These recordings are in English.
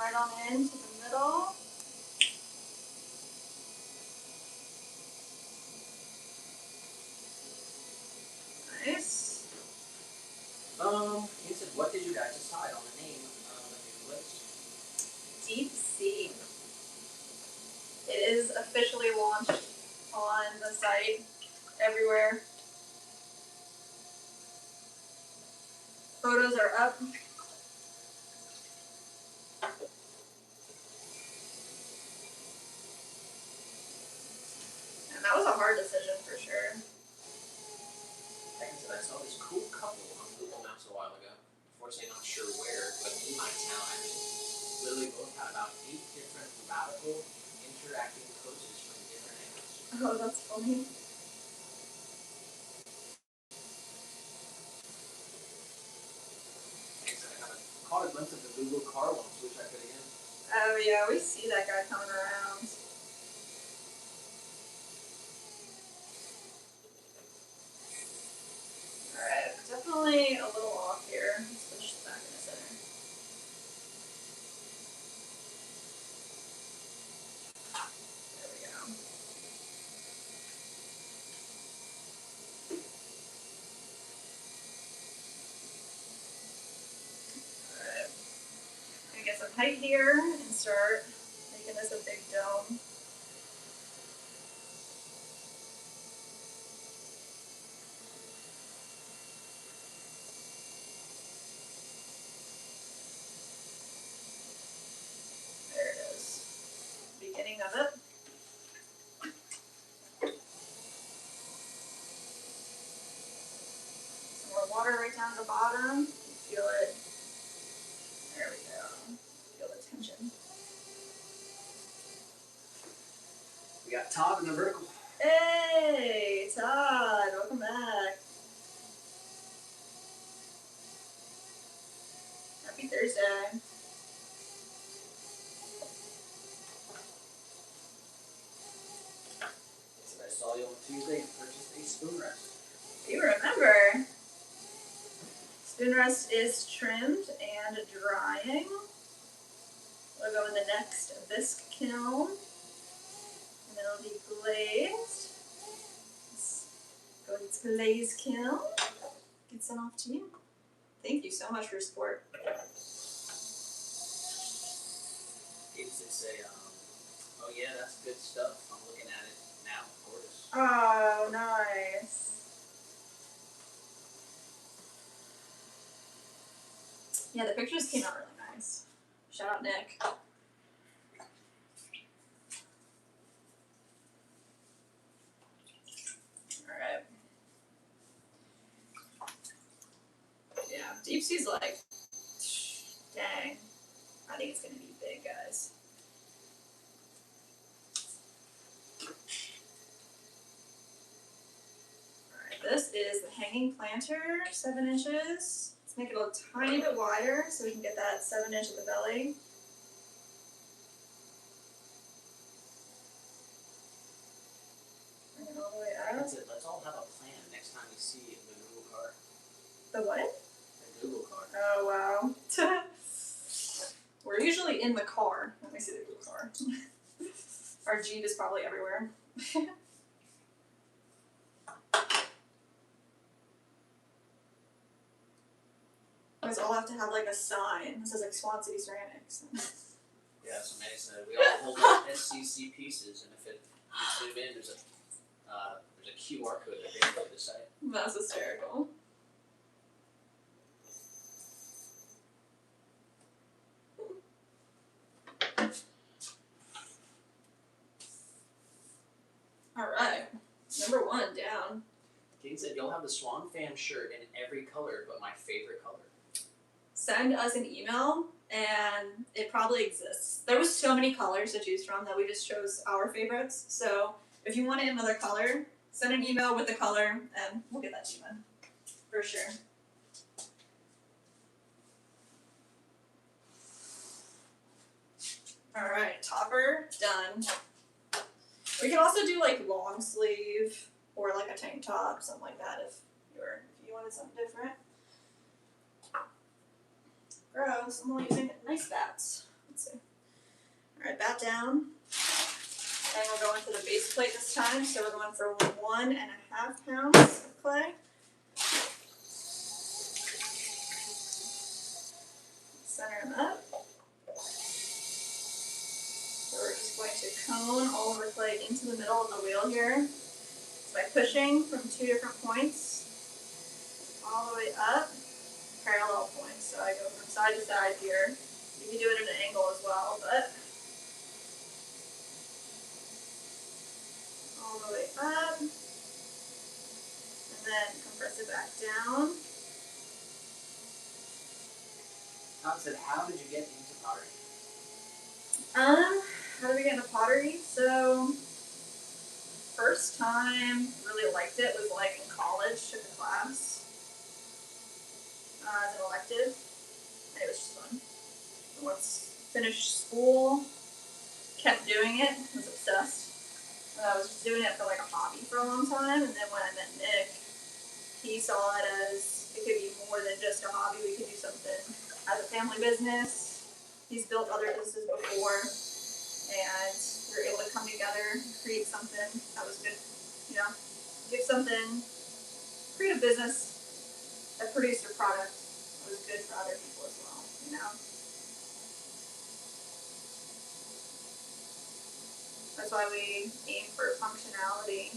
right on into the middle. Nice. He said, what did you guys decide on the name of the new list? Deep Sea. It is officially launched on the site everywhere. Photos are up. And that was a hard decision for sure. Like I said, I saw this cool couple on Google Maps a while ago. Unfortunately, not sure where, but in my town, actually. Literally both had about 8 different radical interacting poses from different angles. Oh, that's funny. Like I said, I caught a glimpse of the Google car once, which I could again. Oh yeah, we see that guy coming around. Alright, definitely a little off here. Let's push it back in the center. There we go. Alright. I'm gonna get some height here and start making this a big dome. There it is. Beginning of it. Some more water right down the bottom. You feel it. There we go. Feel the tension. We got Todd in the vertical. Hey, Todd, welcome back. Happy Thursday. So I saw you on Tuesday and purchased a spoon rest. You remember. Spoon rest is trimmed and drying. We'll go in the next bisque kiln. And then it'll be glazed. Let's go to its glaze kiln. Get sent off to you. Thank you so much for your support. He did say, oh yeah, that's good stuff. I'm looking at it now, gorgeous. Oh, nice. Yeah, the pictures came out really nice. Shout out Nick. Alright. Yeah, Deep Sea's like, dang. I think it's gonna be big, guys. Alright, this is the hanging planter, 7 inches. Let's make it a tiny bit wider so we can get that 7 inch at the belly. Bring it all the way out. That's it. Let's all have a plan next time we see the Google car. The what? The Google car. Oh, wow. We're usually in the car when we see the Google car. Our Jeep is probably everywhere. You guys all have to have like a sign that says like Swan City Ceramics. Yeah, so Manny said we all hold up SCC pieces, and if it you zoom in, there's a QR code that they go to the site. That's hysterical. Alright, number 1 down. Kate said you'll have the Swan Fam shirt in every color, but my favorite color. Send us an email, and it probably exists. There was so many colors to choose from that we just chose our favorites. So if you want it in another color, send an email with the color, and we'll get that to you, man. For sure. Alright, topper done. We can also do like long sleeve or like a tank top, something like that if you wanted something different. Gross, I'm only using nice bats. Let's see. Alright, bat down. And we're going for the base plate this time, so we're going for 1.5 pounds of clay. Center them up. So we're just going to cone all of the clay into the middle of the wheel here. So by pushing from 2 different points, all the way up, parallel points. So I go from side to side here. You can do it at an angle as well, but all the way up, and then compress it back down. Tom said, how did you get into pottery? How did we get into pottery? So, first time really liked it was like in college, took a class as an elective, and it was just fun. And once finished school, kept doing it, was obsessed. I was just doing it for like a hobby for a long time, and then when I met Nick, he saw it as it could be more than just a hobby. We could do something as a family business. He's built other businesses before, and we were able to come together, create something that was good, give something, create a business that produced a product that was good for other people as well, That's why we aim for functionality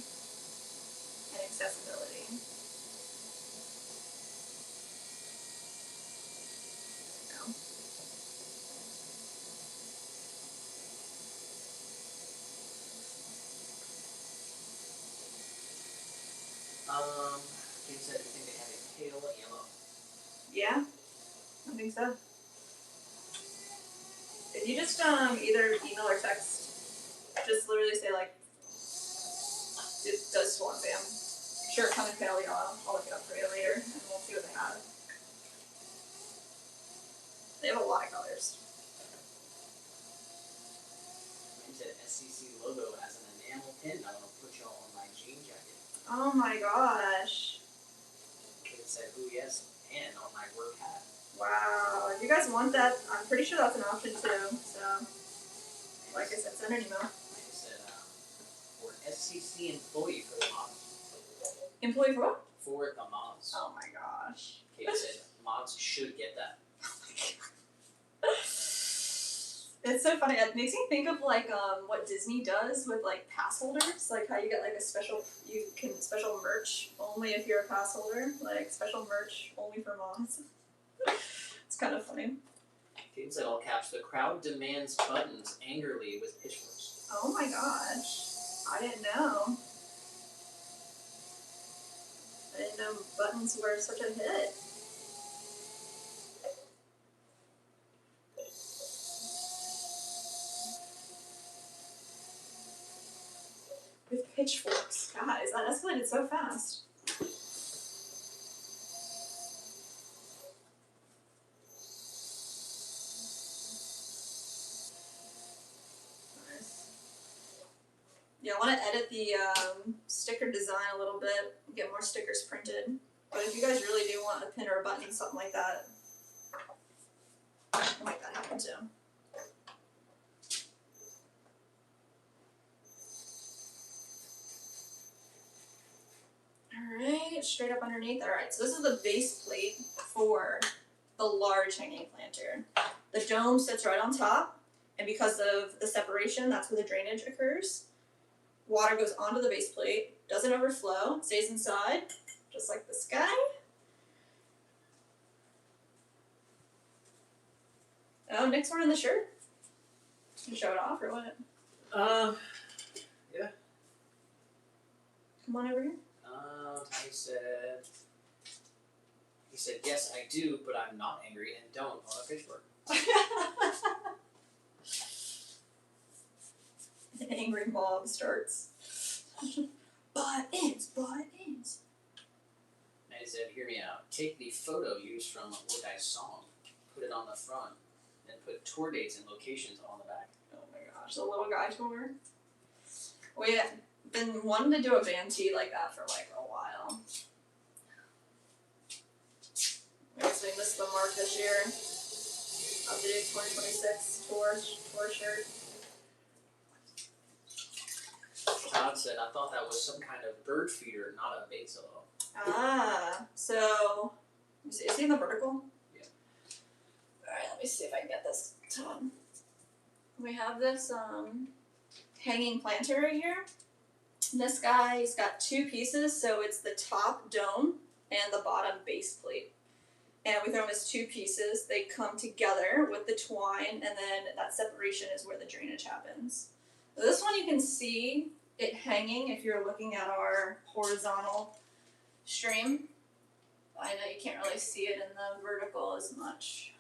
and accessibility. You said you think they have a pale yellow. Yeah, I think so. If you just either email or text, just literally say like, it does Swan Fam. Sure, come in pale yellow. I'll look it up for you later, and we'll see what they have. They have a lot of colors. You said SCC logo as an enamel pin. I want to put y'all on my jean jacket. Oh my gosh. It said, ooh yes, and on my work hat. Wow. If you guys want that, I'm pretty sure that's an option too. So, like I said, send an email. Like I said, for SCC employee for the mods. Employee for what? For the mods. Oh my gosh. Kate said, mods should get that. It's so funny. It makes me think of like what Disney does with like pass holders, like how you get like special merch only if you're a pass holder, like special merch only for moms. It's kind of funny. Kate said, all caps, the crowd demands buttons angrily with pitchforks. Oh my gosh, I didn't know. I didn't know buttons were such a hit. With pitchforks, guys, that escalated so fast. Nice. Yeah, I want to edit the sticker design a little bit, get more stickers printed. But if you guys really do want a pin or a button, something like that, I'll make that happen too. Alright, straight up underneath. Alright, so this is the base plate for the large hanging planter. The dome sits right on top, and because of the separation, that's where the drainage occurs. Water goes onto the base plate, doesn't overflow, stays inside, just like this guy. Oh, Nick's wearing the shirt. You show it off or what? Yeah. Come on over here. He said, yes, I do, but I'm not angry and don't own a pitchfork. An angry mob starts. Buttons. And he said, hear me out. Take the photo used from Wokai's song, put it on the front, then put tour dates and locations on the back. Oh my gosh, the little guy tour. We've been wanting to do a band tee like that for like a while. I guess we missed the mark this year. I'll do 2026 tour shirt. Todd said, I thought that was some kind of bird feeder, not a bait solo. Ah, so let me see. Is he in the vertical? Yeah. Alright, let me see if I can get this done. We have this hanging planter right here. This guy's got two pieces, so it's the top dome and the bottom base plate. And we throw them as two pieces. They come together with the twine, and then that separation is where the drainage happens. So this one you can see it hanging if you're looking at our horizontal stream. I know you can't really see it in the vertical as much.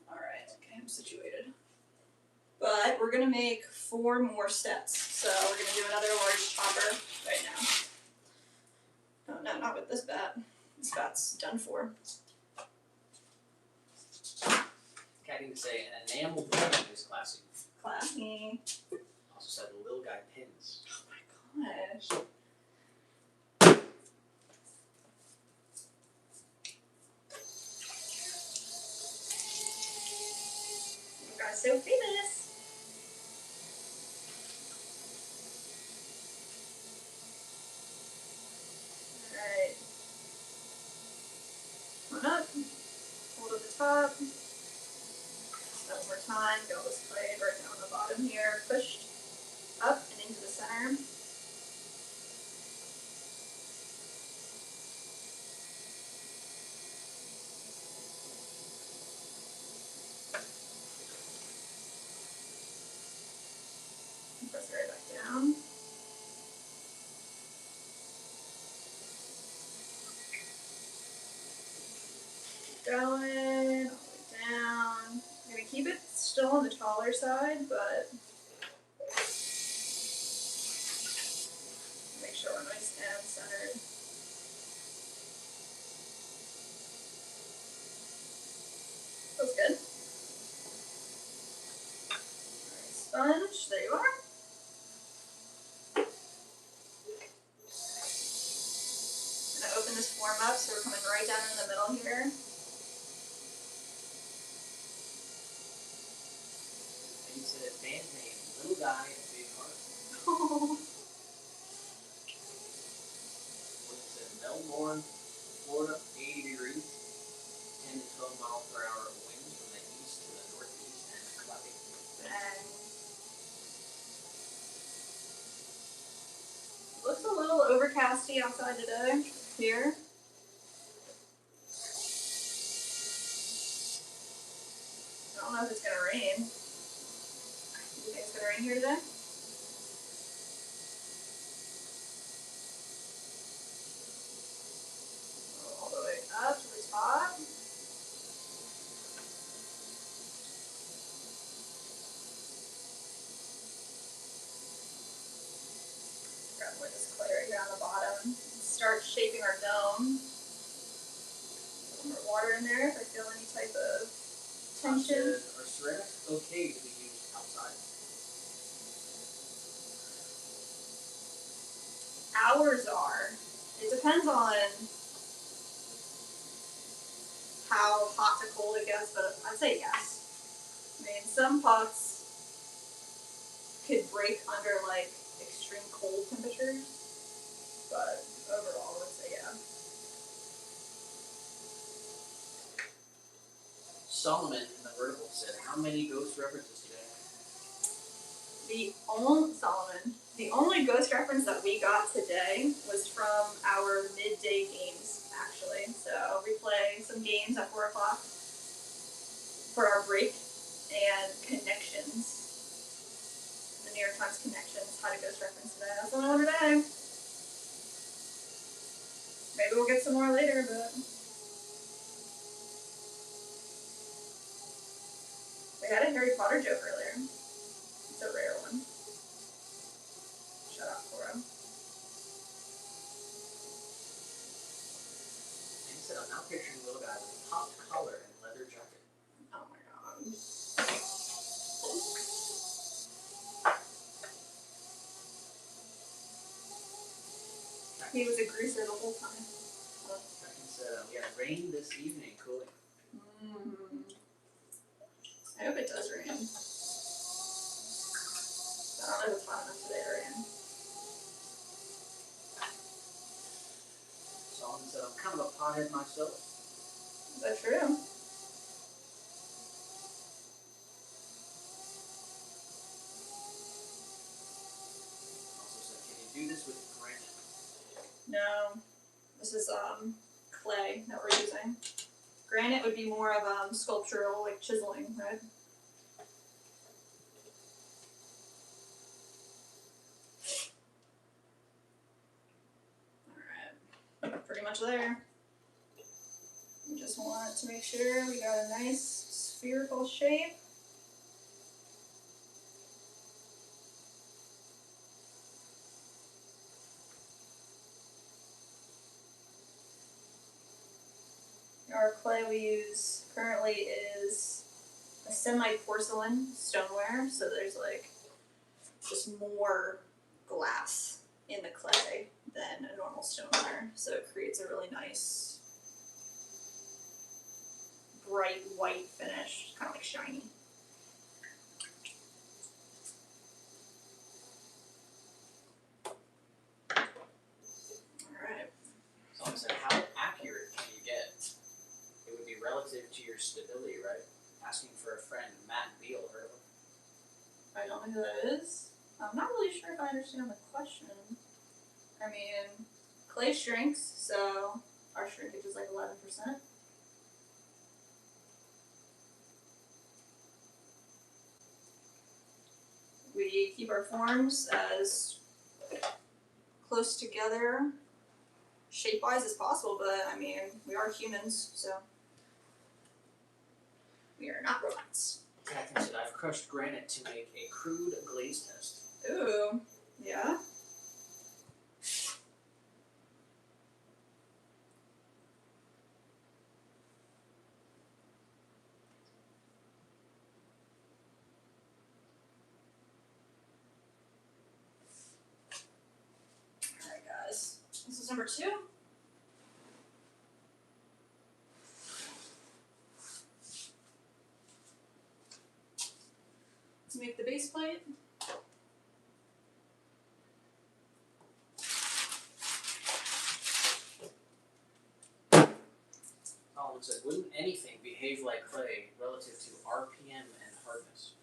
Alright, okay, I'm situated. But we're gonna make 4 more steps. So we're gonna do another large chopper right now. Oh no, not with this bat. This bat's done for. I need to say, an enameled woman is classy. Classy. Also said the little guy pins. Oh my gosh. You guys so famous. Alright. One up. Hold at the top. One more time. Get all this clay right down the bottom here. Pushed up and into the center. Press it right back down. Keep going, all the way down. I'm gonna keep it still on the taller side, but make sure we're nice and centered. Feels good. Alright, sponge, there you are. I'm gonna open this form up so we're coming right down in the middle here. And you said a band name, Little Guy and Big Heart. Oh. What it said, Melbourne, Florida, 80 degrees, 10 to 12 miles per hour winds from the east to the northeast and cloudy. Dang. Looks a little overcasty outside today. Here. I don't know if it's gonna rain. You think it's gonna rain here today? All the way up to the top. Grab more of this clay right here on the bottom. Start shaping our dome. A little more water in there if I feel any type of tension. Are ceramics okay to be used outside? Ours are. It depends on how hot to cold it gets, but I'd say yes. I mean, some pots could break under like extreme cold temperatures, but overall, I would say yeah. Solomon in the vertical said, how many ghost references today? The only ghost reference that we got today was from our midday games, actually. So we play some games at 4 o'clock for our break, and Connections. The New York Times Connections had a ghost reference today. That's what I know today. Maybe we'll get some more later, but we had a Harry Potter joke earlier. It's a rare one. Shut up, Cora. And he said, I'm now picturing a little guy with a popped collar and leather jacket. Oh my god. He was a greaser the whole time. Kraken said, we had rain this evening, cooling. I hope it does rain. don't know if it's hot enough today, Ryan. Someone said I'm kind of a pothead myself. Is that true? Also said, can you do this with granite? No. This is clay that we're using. Granite would be more of sculptural, like chiseling, right? Alright. Pretty much there. We just want to make sure we got a nice spherical shape. Our clay we use currently is a semi-porcelain stoneware, so there's like just more glass in the clay than a normal stoneware, so it creates a really nice bright white finish, kind of like shiny. Alright. Someone said, how accurate can you get? It would be relative to your stability, right? Asking for a friend, Matt Beal, heard of him? I don't know who that is. I'm not really sure if I understand the question. I mean, clay shrinks, so our shrinkage is like 11%. We keep our forms as close together shape-wise as possible, but I mean, we are humans, so we are not robots. Catherine said, I've crushed granite to make a crude glaze test. Ooh, yeah? Alright guys, this is number 2. Let's make the base plate. Solomon said, wouldn't anything behave like clay relative to RPM and hardness?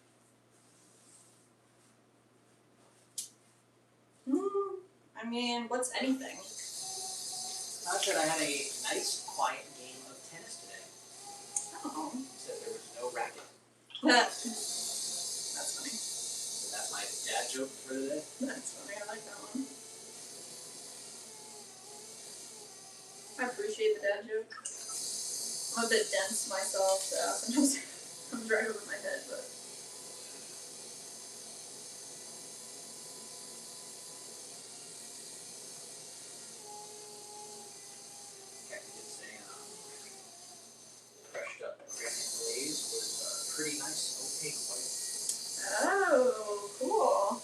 I mean, what's anything? I said I had a nice, quiet game of tennis today. Oh. Said there was no racket. That's funny. So that's my dad joke for the day. That's funny, I like that one. I appreciate the dad joke. I'm a bit dense myself, so sometimes it comes right over my head, but. Kathy did say crushed up granite glaze was pretty nice, opaque white. Oh, cool.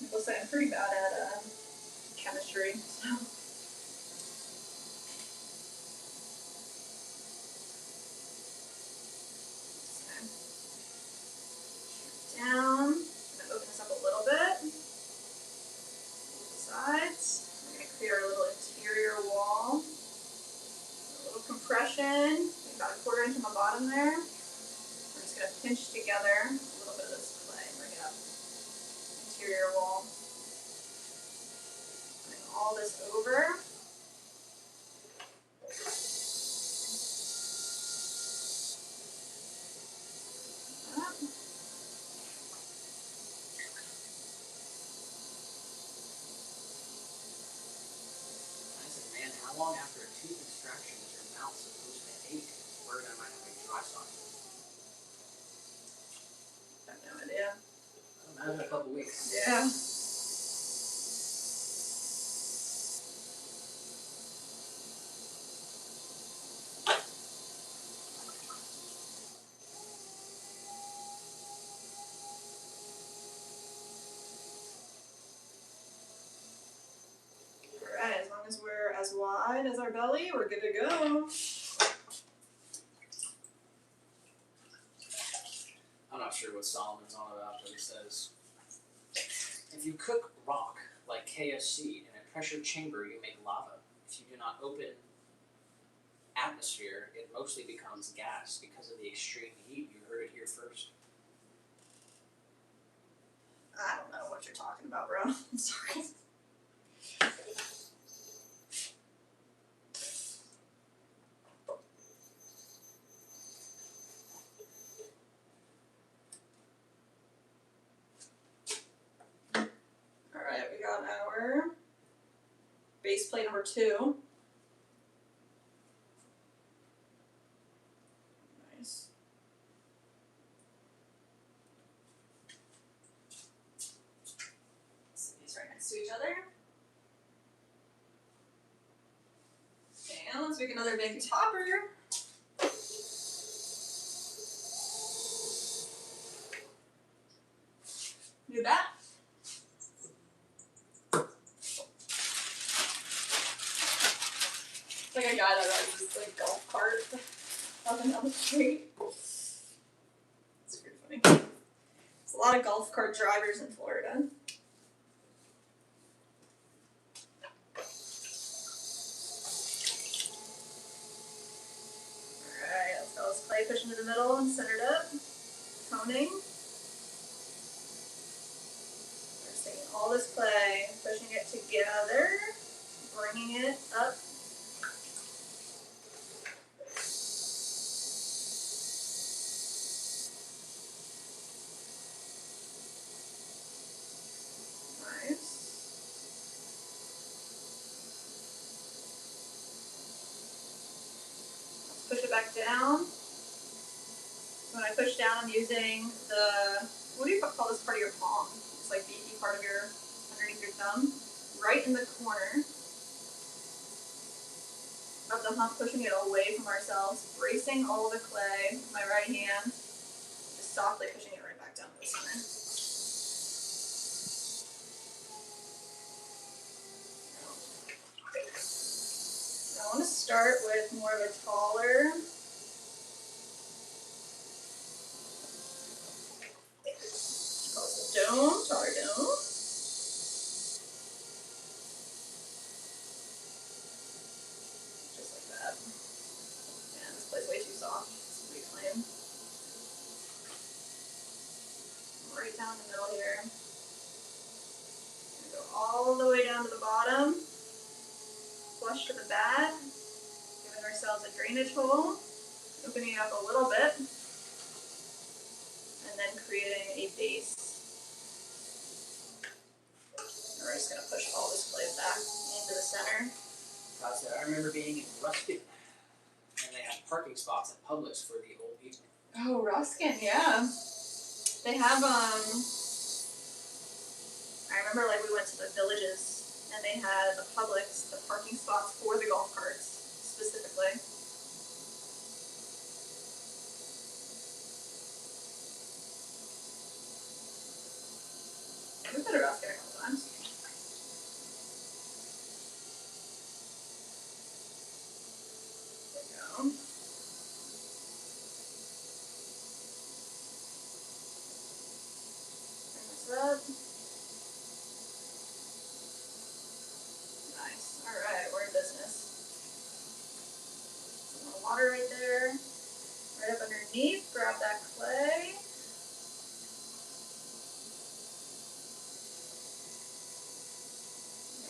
I will say I'm pretty bad at chemistry, so. Down. I'm gonna open this up a little bit. Sides. We're gonna create our little interior wall. A little compression. We've got a 1/4 inch on the bottom there. We're just gonna pinch together a little bit of this clay and bring it up. Interior wall. Bring all this over. Up. I said, man, how long after a tooth extraction is your mouth supposed to ache? Worried I might have a dry spot. I have no idea. Imagine a couple weeks. Yeah. Alright, as long as we're as wide as our our belly, we're good to go. I'm not sure what Solomon's on about, but he says, if you cook rock like KFC in a pressure chamber, you make lava. If you do not open atmosphere, it mostly becomes gas because of the extreme heat. You heard it here first. I don't know what you're talking about, bro. I'm sorry. Alright, we got our base plate number 2. Nice. So these right next to each other. And let's make another big topper. Do that. It's like a guy that rides this like golf cart up and down the street. It's pretty funny. There's a lot of golf cart drivers in Florida. Alright, let's go. Let's clay push into the middle and center it up. Toning. We're just taking all this clay, pushing it together, bringing it up. Nice. Let's push it back down. When I push down, I'm using the, what do you call this part of your palm? It's like the beefy part of your, underneath your thumb. Right in the corner of the hump, pushing it away from ourselves, bracing all the clay with my right hand, just softly pushing it right back down to the center. Now I want to start with more of a taller, dome, taller dome. Just like that. Man, this play's way too soft. It's reclaim. Right down the middle here. Go all the way down to the bottom. Flush to the bat. Giving ourselves a drainage hole. Opening it up a little bit. And then creating a base. And we're just going to push all this clay back into the center. I remember being in Ruskin, and they had parking spots at Publix for the old people. Oh, Ruskin, yeah. They have, I remember like we went to the villages and they had the Publix, the parking spots for the golf carts specifically. We've been to Ruskin a couple times. There we go. Bring this up. Nice. Alright, we're in business. Some more water right there. Right up underneath, grab that clay.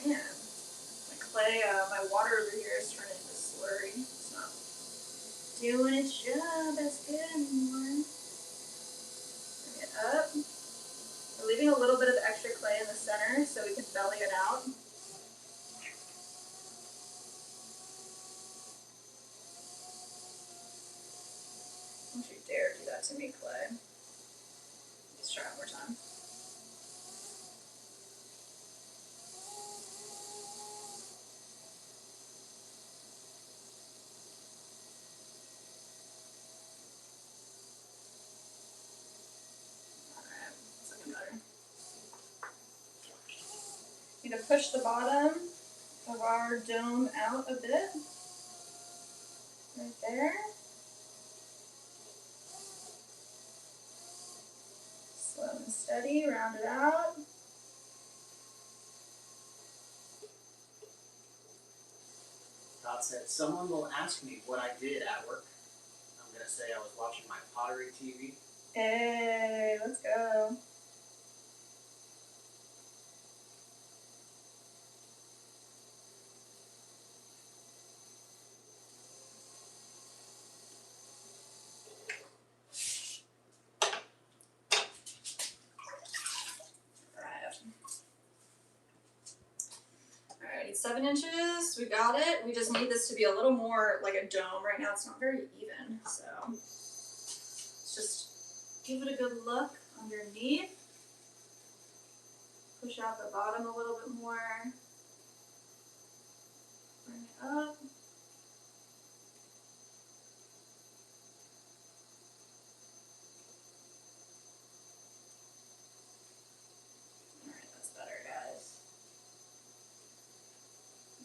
Man, my clay, my water over here is turning into slurry. It's not doing its job as good anymore. Bring it up. We're leaving a little bit of extra clay in the center so we can belly it out. Don't you dare do that to me, clay. Let's try one more time. Alright, it's looking better. Need to push the bottom of our dome out a bit. Right there. Slow and steady, round it out. Todd said, someone will ask me what I did at work. I'm going to say I was watching my pottery TV. Hey, let's go. Alright, 7 inches, we got it. We just need this to be a little more like a dome. Right now it's not very even, so let's just give it a good look underneath. Push out the bottom a little bit more. Bring it up. Alright, that's better, guys.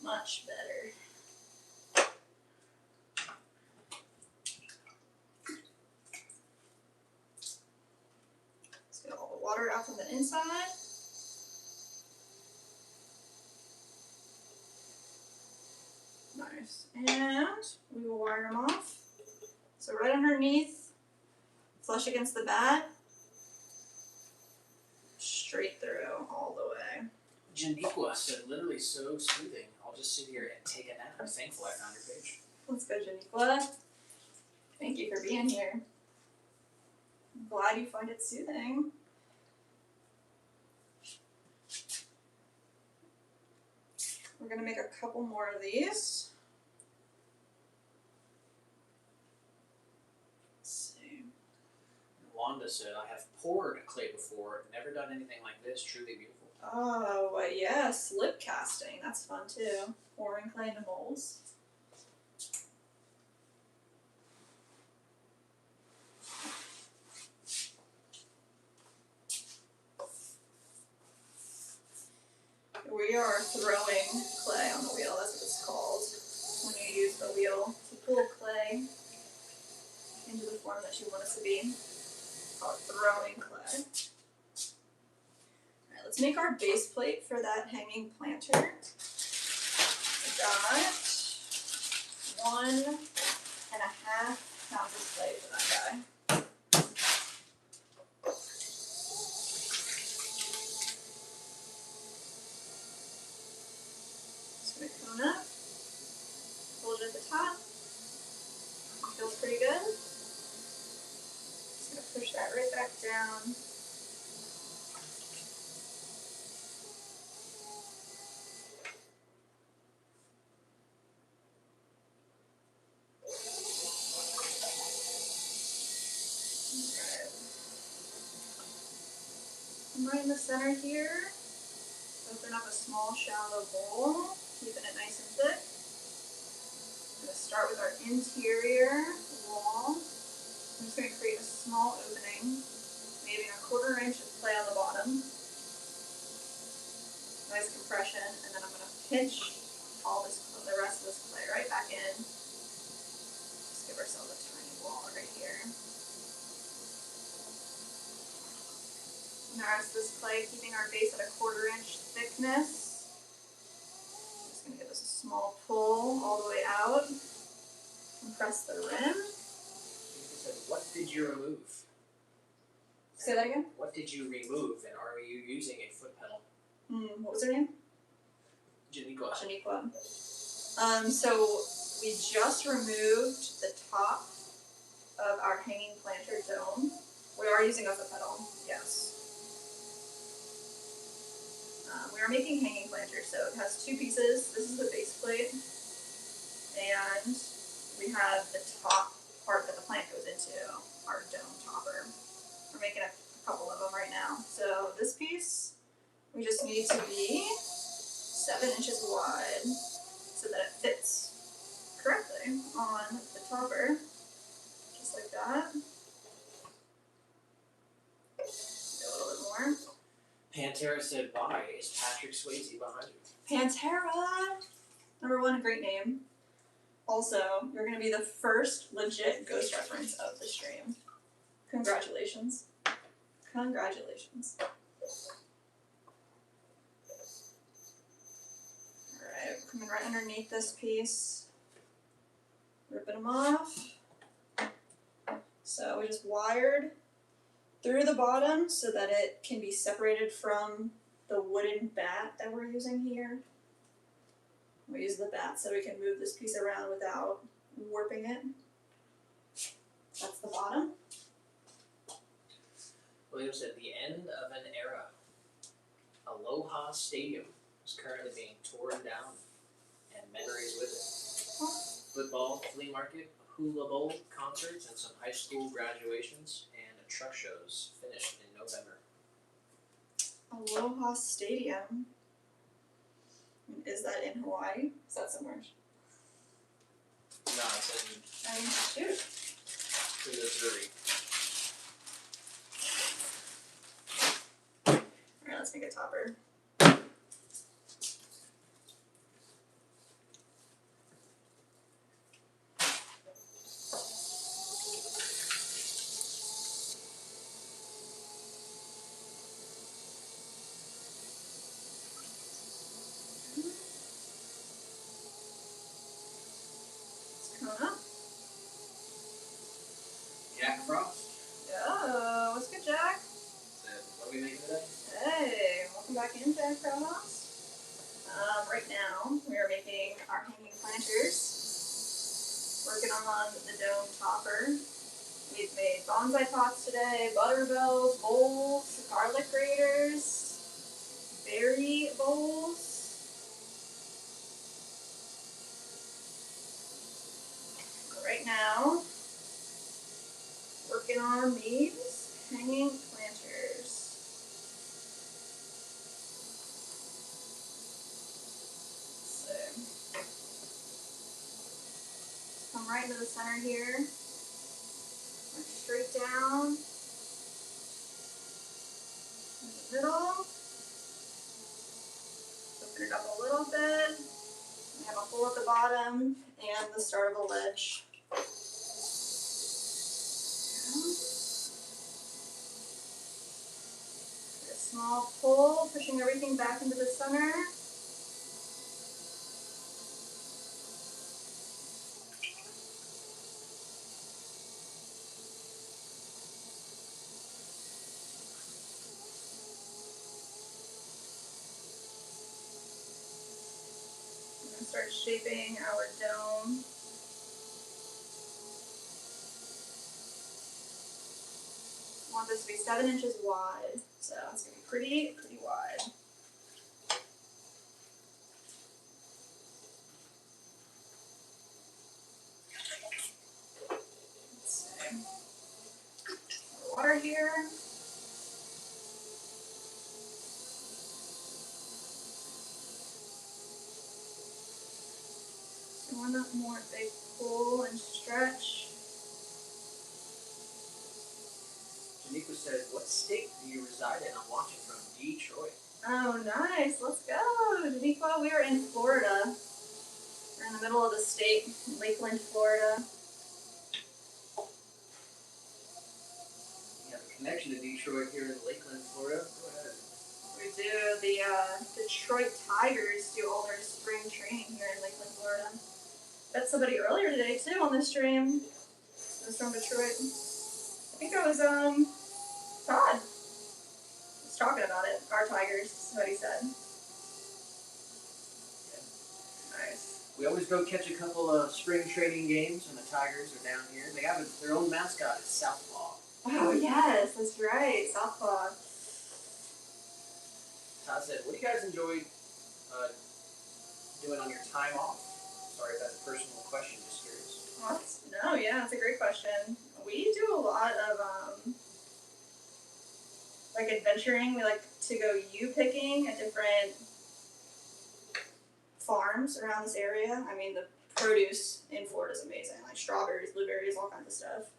Much better. Let's get all the water out from the inside. Nice. And we will wire them off. So right underneath, flush against the bat, straight through all the way. Janiqua said, literally so soothing. I'll just sit here and take a nap. I'm thankful I found your page. Let's go, Janiqua. Thank you for being here. I'm glad you find it soothing. We're gonna make a couple more of these. Let's see. Wanda said, I have poured clay before, never done anything like this, truly beautiful. Oh, yes, lip casting. That's fun too. Pouring clay into molds. We are throwing clay on the wheel, that's what it's called. When you use the wheel to pull clay into the form that you want it to be. It's called throwing clay. Alright, let's make our base plate for that hanging planter. We got 1.5 pounds of clay for that guy. Cone up, hold it at the top, feels pretty good. Just gonna push that right back down. Alright. I'm right in the center here. Open up a small shallow bowl, keeping it nice and thick. I'm going to start with our interior wall. I'm just going to create a small opening, maybe 1/4 inch of clay on the bottom. Nice compression, and then I'm going to pinch all this, the rest of this clay right back in. Just give ourselves a tiny wall right here. And the rest of this clay, keeping our base at 1/4 inch thickness. Just going to give this a small pull all the way out. Compress the rim. Said, what did you remove? Say that again? What did you remove, and are you using a foot pedal? What was her name? Janiqua. Janiqua. So we just removed the top of our hanging planter dome. We are using a foot pedal, yes. We are making hanging planters, so it has 2 pieces. This is the base plate, and we have the top part that the plant goes into, our dome topper. We're making a couple of them right now. So this piece, we just need to be 7 inches wide so that it fits correctly on the topper, just like that. Do a little bit more. Pantera said, "Why is Patrick Swayze behind you?" Pantera! Number one, great name. Also, you're going to be the first legit ghost reference of the stream. Congratulations. Congratulations. Alright, coming right underneath this piece. Ripping them off. So we just wired through the bottom so that it can be separated from the wooden bat that we're using here. We use the bat so we can move this piece around without warping it. That's the bottom. William said, "The end of an era. Aloha Stadium is currently being torn down, and memories with it. Football, flea market, hula bowl concerts, and some high school graduations and truck shows finished in November." Aloha Stadium. Is that in Hawaii? Is that somewhere? No, it's Shoot. in Missouri. Alright, let's make a topper. It's coming up. Jack Frost Oh, what's good, Jack? said, "What are we making today?" Hey, welcome back in, Jack Cross. Right now, we are making our hanging planters. Working on the dome topper. We've made bonsai pots today, butter bells, bowls, garlic graters, berry bowls. Right now, working on these hanging planters. So, come right into the center here. Work straight down. In the middle. Open it up a little bit. We have a hole at the bottom and the start of a ledge. A small pull, pushing everything back into the center. We're going to start shaping our dome. I want this to be 7 inches wide, so it's going to be pretty wide. Let's see. Water here. So one more big pull and stretch. Janika said, "What state do you reside in?" I'm watching from Detroit. Oh, nice. Let's go. Janiqua, we are in Florida. We're in the middle of the state, Lakeland, Florida. We have a connection to Detroit here in Lakeland, Florida. Go ahead. We do. The Detroit Tigers do all their spring training here in Lakeland, Florida. Met somebody earlier today, too, on this stream. It was from Detroit. I think it was, Todd. Was talking about it. Our Tigers, is what he said. Nice. We always go catch a couple of spring training games when the Tigers are down here. They have their own mascot, it's Southpaw. Oh, yes, that's right. Southpaw. Todd said, "What do you guys enjoy doing on your time off?" Sorry if that's a personal question, just curious. No, yeah, that's a great question. We do a lot of like adventuring. We like to go picking at different farms around this area. I mean, the produce in Florida is amazing, like strawberries, blueberries, all kinds of stuff.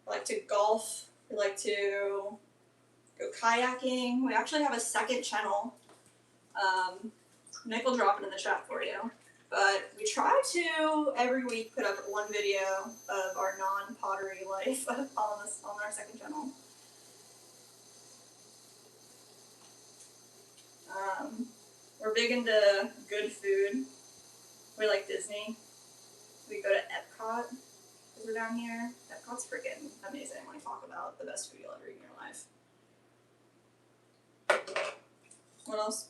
We like to golf. We like to go kayaking. We actually have a second channel. Nick will drop it in the chat for you. But we try to every week put up one video of our non-pottery life on our second channel. We're big into good food. We like Disney. We go to Epcot because we're down here. Epcot's freaking amazing when you talk about the best food you'll ever eat in your life. What else?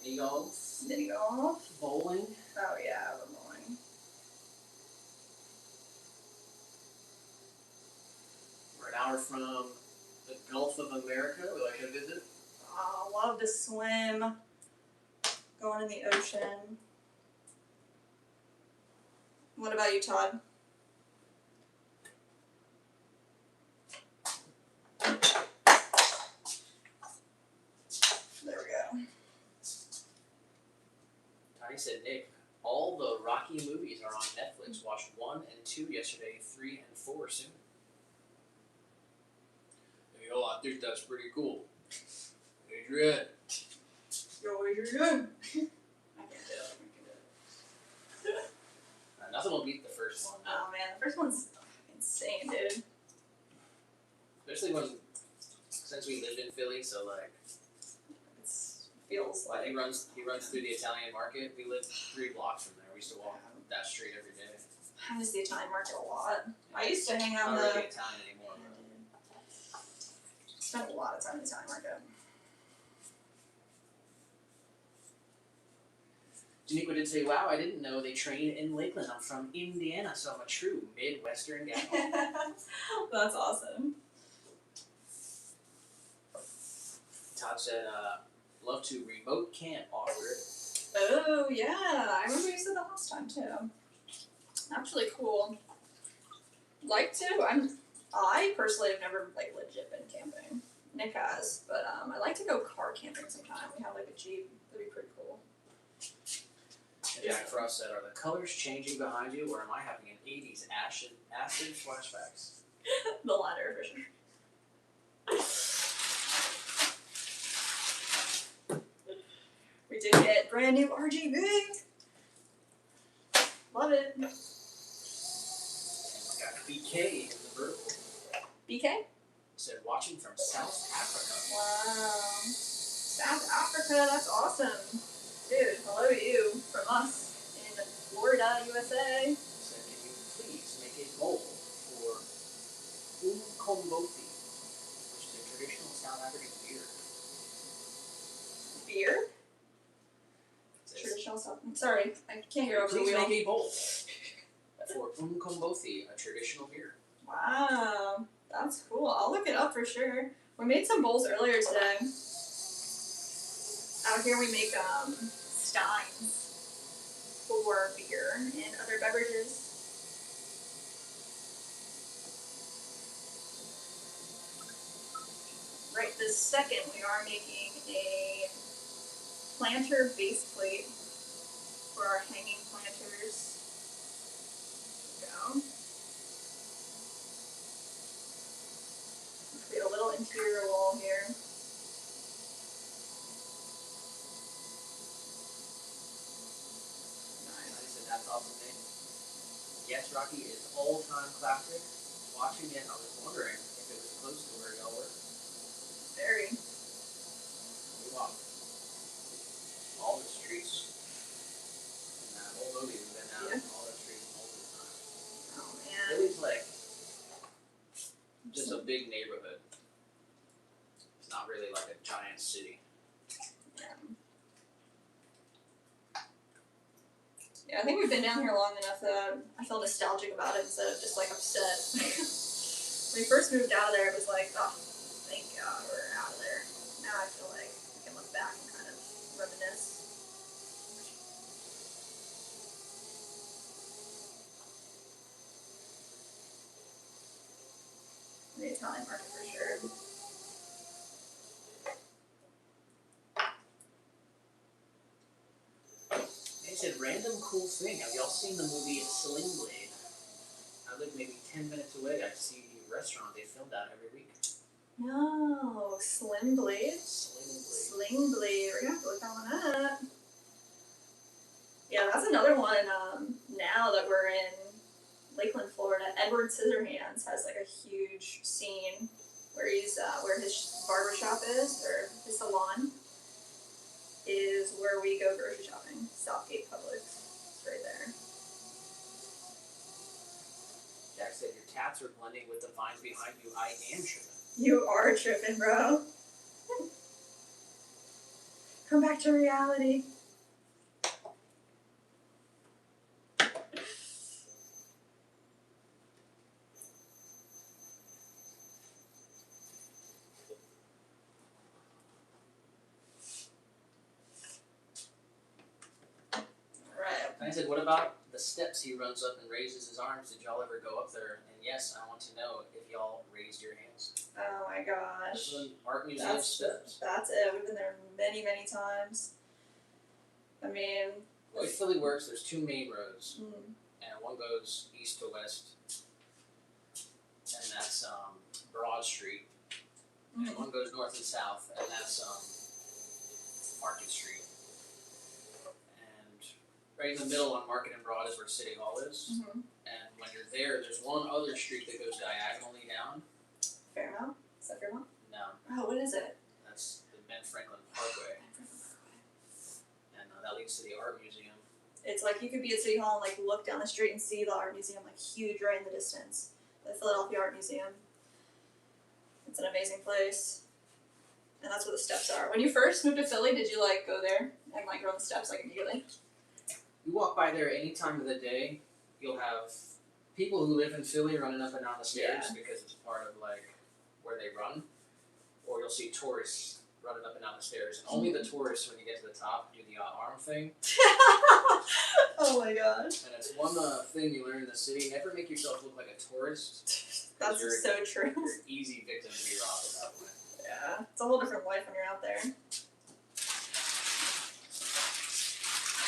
Mini golf. Mini golf. Bowling. Oh yeah, we're bowling. We're an hour from the Gulf of America. We like to visit. Oh, love to swim. Going in the ocean. What about you, Todd? There we go. Tiny said, Nick, all the Rocky movies are on Netflix. Watched 1 and 2 yesterday, 3 and 4 soon. Yo, I think that's pretty cool. Adrian. Yo, Adrian. I can't do it. Nothing will beat the first one. Oh man, the first one's insane, dude. Especially since we lived in Philly, so like. It feels like. He runs through the Italian market. We lived 3 blocks from there. We used to walk that street every day. I use the Italian market a lot. I used to hang out Not in really Italian anymore. Spent a lot of time in the Italian market. Janiqua did say, wow, I didn't know they train in Lakeland. I'm from Indiana, so I'm a true Midwestern gal. That's awesome. Todd said, love to remote camp offer. Oh, yeah. I remember you said that last time, too. Actually cool. Like to. I personally have never, like, legit been camping. Nick has. But I like to go car camping sometime. We have, like, a Jeep. That'd be pretty cool. And Jack Frost said, are the colors changing behind you, or am I having an 80s acid flashbacks? The latter, for sure. We did get brand new RGB. Love it. And we got BK in the vertical. BK? Said, watching from South Africa. Wow. South Africa, that's awesome. Dude, hello to you from us in Florida, USA. Said, can you please make a bowl for umkombothi, which is a traditional South African beer. Beer? Says, Traditional stuff. Sorry, I can't hear over the please wheel. make a bowl for umkombothi, a traditional beer. Wow, that's cool. I'll look it up for sure. We made some bowls earlier today. Out here we make steins for beer and other beverages. Right this second we are making a planter base plate for our hanging planters. There we go. Create a little interior wall here. That's awesome, Nick. Yes, Rocky is all-time classic. Watching it, I was wondering if it was close to where y'all were. Very. We walked all the streets in that whole movie. We've been down all the streets multiple times. Oh man. Philly's like just a big neighborhood. It's not really like a giant city. Yeah, I think we've been down here long enough that I feel nostalgic about it instead of just like upset. When we first moved out of there, it was like, oh, thank God we're out of there. Now I feel like I can look back and kind of reminisce. The Italian market for sure. They said, random cool thing. Have y'all seen the movie Sling Blade? I live maybe 10 minutes away. I see the restaurant they filmed at every week. No, Sling Blade. Sling Blade. Sling Blade. We're gonna have to look that one up. Yeah, that's another one. Now that we're in Lakeland, Florida, Edward Scissorhands has like a huge scene where he's where his barber shop is, or his salon is, where we go grocery shopping. Southgate Publix. It's right there. Jack said your tats are blending with the vines behind you. I am tripping. You are tripping, bro. Come back to reality. Right. And I said, what about the steps he runs up and raises his arms? Did y'all ever go up there? And yes, I want to know if y'all raised your hands. Oh my gosh. Those are the art museum steps. That's it. We've been there many, many times. I mean, The way Philly works, there's two main roads, mm, and one goes east to west, and that's Broad Street, and one goes north and south, and that's Market Street. And right in the middle on Market and Broad is where City Hall is, mm-hmm. and when you're there, there's one other street that goes diagonally down. Fairmount? Is that Fairmount? No, Oh, what is it? that's the Ben Franklin Parkway, and that leads to the art museum. It's like you could be at City Hall and like look down the street and see the art museum like huge right in the distance. The Philadelphia Art Museum. It's an amazing place. And that's where the steps are. When you first moved to Philly, did you like go there and like go on the steps like immediately? You walk by there any time of the day, you'll have people who live in Philly running up and down the stairs because it's part of like where they run, or you'll see tourists running up and down the stairs. And only the tourists, when you get to the top, do the arm thing. Oh my gosh. And it's one thing you learn in the city: never make yourself look like a tourist. That's so true. You're an easy victim to be robbed at that point. Yeah, it's a whole different life when you're out there.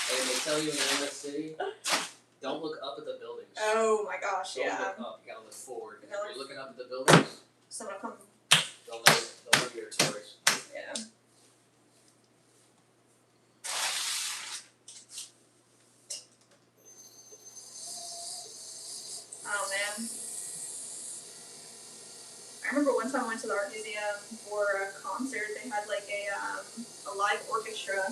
Hey, they tell you when you're in the city, don't look up at the buildings. Oh my gosh, Don't yeah. look up. You gotta look forward. If You gotta you're looking up at the buildings, Someone come. they'll know you're a tourist. Yeah. Oh man. I remember one time I went to the art museum for a concert. They had like a live orchestra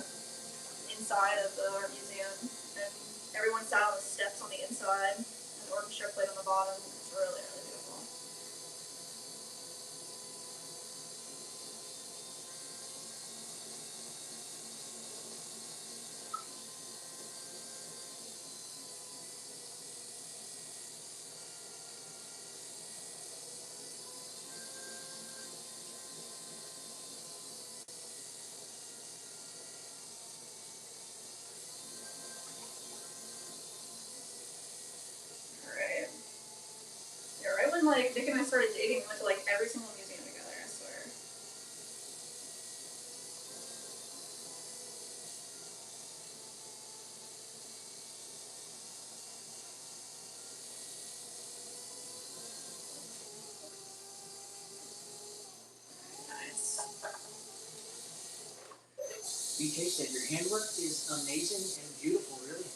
inside of the art museum, and everyone sat on the steps on the inside, and the orchestra played on the bottom. It's really, really beautiful. Alright. Yeah, right when like Nick and I started dating, we went to like every single museum together, I swear. Nice. BK said your handwork is amazing and beautiful, really.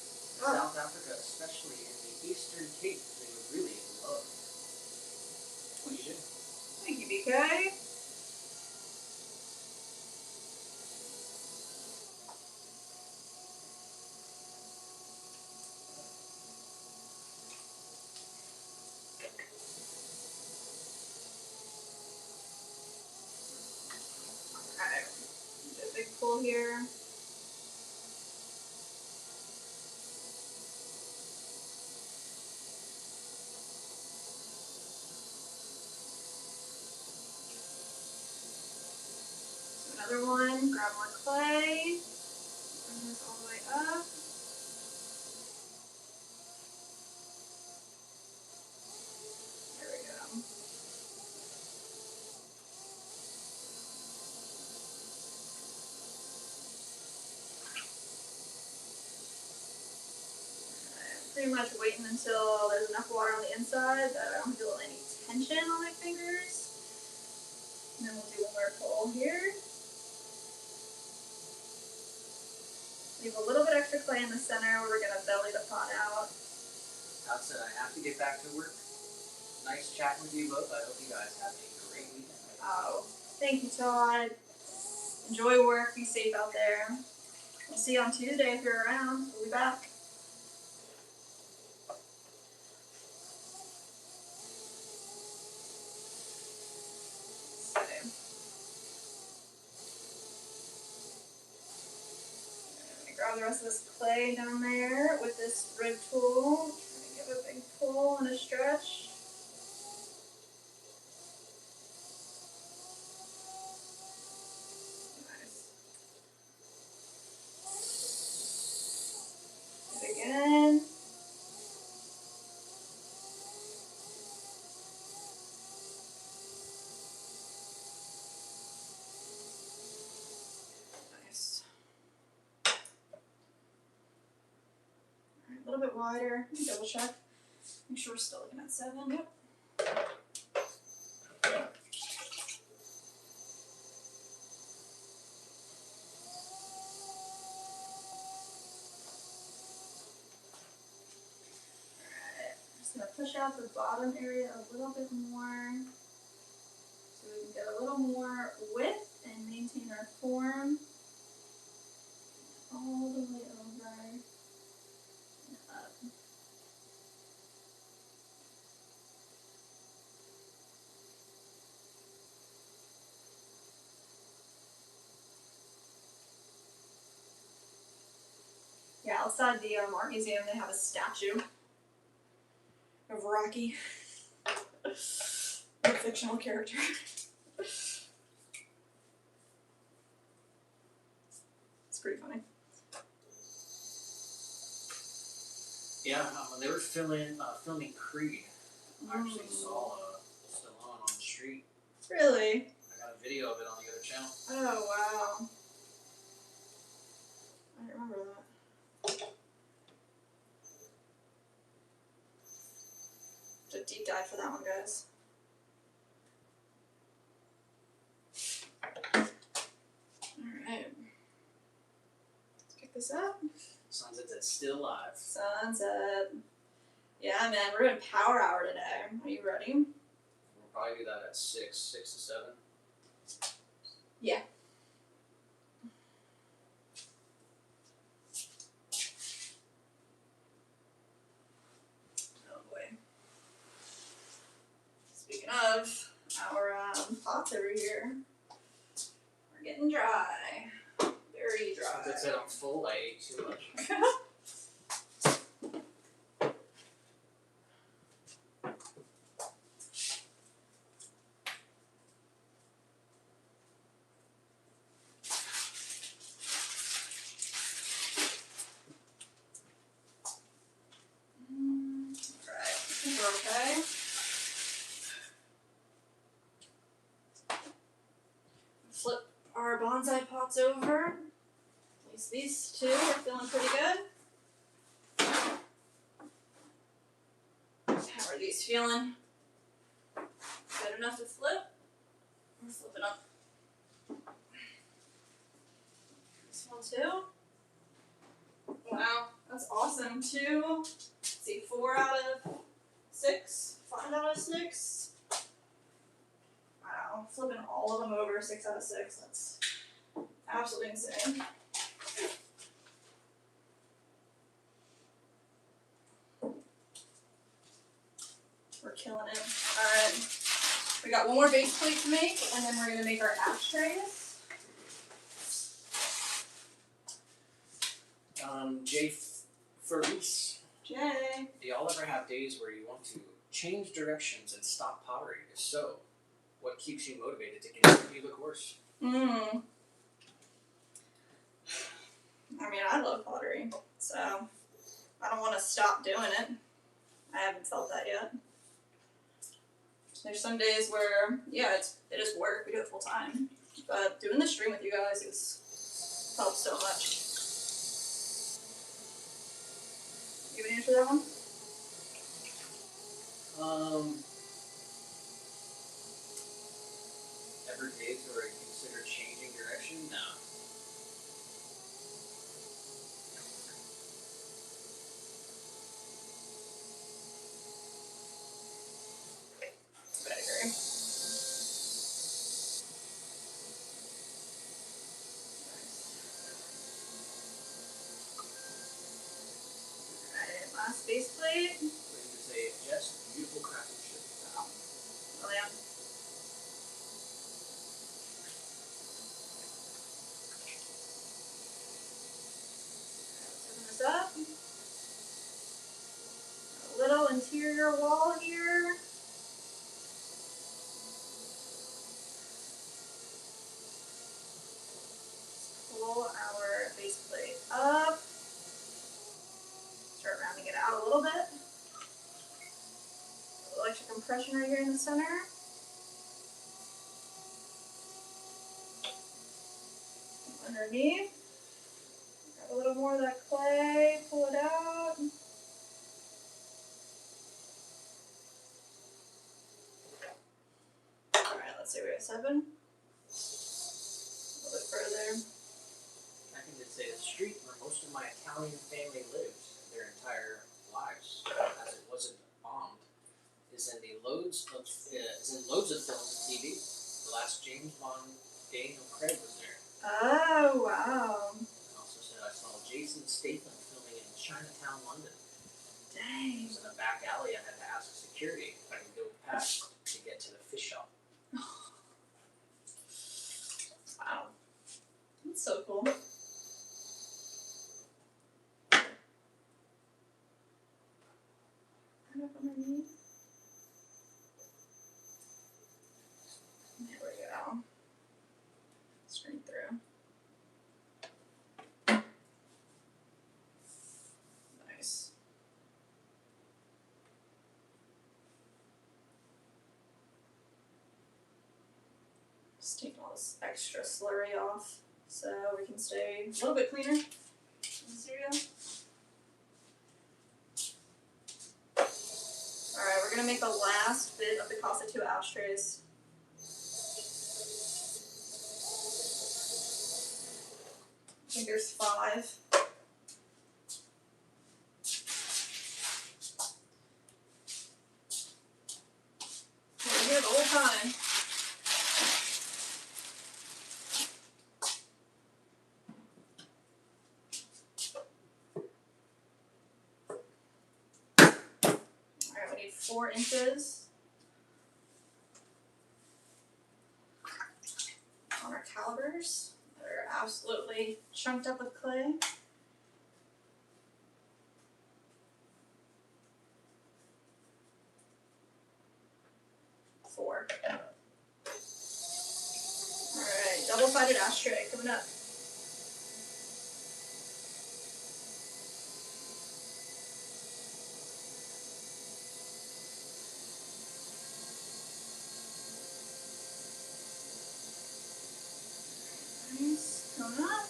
Oh. South Africa, especially in the Eastern Cape, they would really love what you do. Thank you, BK. Alright. Do a big pull here. Another one, grab more clay, bring this all the way up. There we go. I'm pretty much waiting until there's enough water on the inside that I don't feel any tension on my fingers. And then we'll do one more pull here. Leave a little bit extra clay in the center where we're going to belly the pot out. Todd said I have to get back to work. Nice chatting with you both. I hope you guys have a great weekend. Oh, thank you, Todd. Enjoy work. Be safe out there. We'll see you on Tuesday if you're around. We'll be back. Grab the rest of this clay down there with this rib tool. Try to give a big pull and a stretch. Nice. Do it again. Nice. A little bit wider. Double check. Make sure we're still looking at 7. Yep. Alright. Just gonna push out the bottom area a little bit more so we can get a little more width and maintain our form. All the way over and up. Yeah, outside the art museum, they have a statue of Rocky, a fictional character. It's pretty funny. Yeah, when they were filming Creed, I actually saw Stallone on the street. Really? I got a video of it on the other channel. Oh, wow. I didn't remember that. A deep dive for that one, guys. Alright. Let's kick this up. Sunset's at Still Live. Sunset. Yeah, man, we're doing power hour today. Are you ready? We'll probably do that at 6 to 7. Yeah. Oh boy. Speaking of our pots over here, we're getting dry. Very dry. Sunset said I'm full. I ate too much. Alright, I think we're okay. Flip our bonsai pots over. At least these two are feeling pretty good. How are these feeling? Good enough to flip? We're flipping up. This one too. Wow, that's awesome. 2, let's see, 4 out of 6, 5 out of 6. Wow, flipping all of them over 6 out of 6. That's absolutely insane. We're killing it. Alright, we got one more base plate to make, and then we're going to make our ashtrays. Jay Furbies, Jay. do y'all ever have days where you want to change directions and stop pottery? If so, what keeps you motivated to continue the course? I mean, I love pottery, so I don't want to stop doing it. I haven't felt that yet. There's some days where, yeah, it is work. We do it full time, but doing the stream with you guys helps so much. You have an answer for that one? ever days where I consider changing direction? No. I agree. Alright, last base plate. We're going to say just beautiful craftsmanship. Oh yeah. Let's open this up. A little interior wall here. Pull our base plate up. Start rounding it out a little bit. Electric compression right here in the center. Underneath. Grab a little more of that clay, pull it out. Alright, let's see, we have 7. A little bit further. I can just say the street where most of my Italian family lives their entire lives, as it wasn't bombed, is in loads of films and TV. The last James Bond, Daniel Craig was there. Oh, wow. I also said I saw Jason Statham filming in Chinatown, London. It Dang. was in a back alley. I had to ask security if I could go past to get to the fish shop. Wow. That's so cool. Right up underneath. There we go. Straight through. Nice. Just taking all this extra slurry off so we can stay a little bit cleaner in this area. Alright, we're gonna make the last bit of the Casa 2 ashtrays. I think there's 5. We're here the whole time. Alright, we need 4 inches on our calibers. They're absolutely chunked up with clay. Four. Alright, double-sided ashtray coming up. Nice, coming up.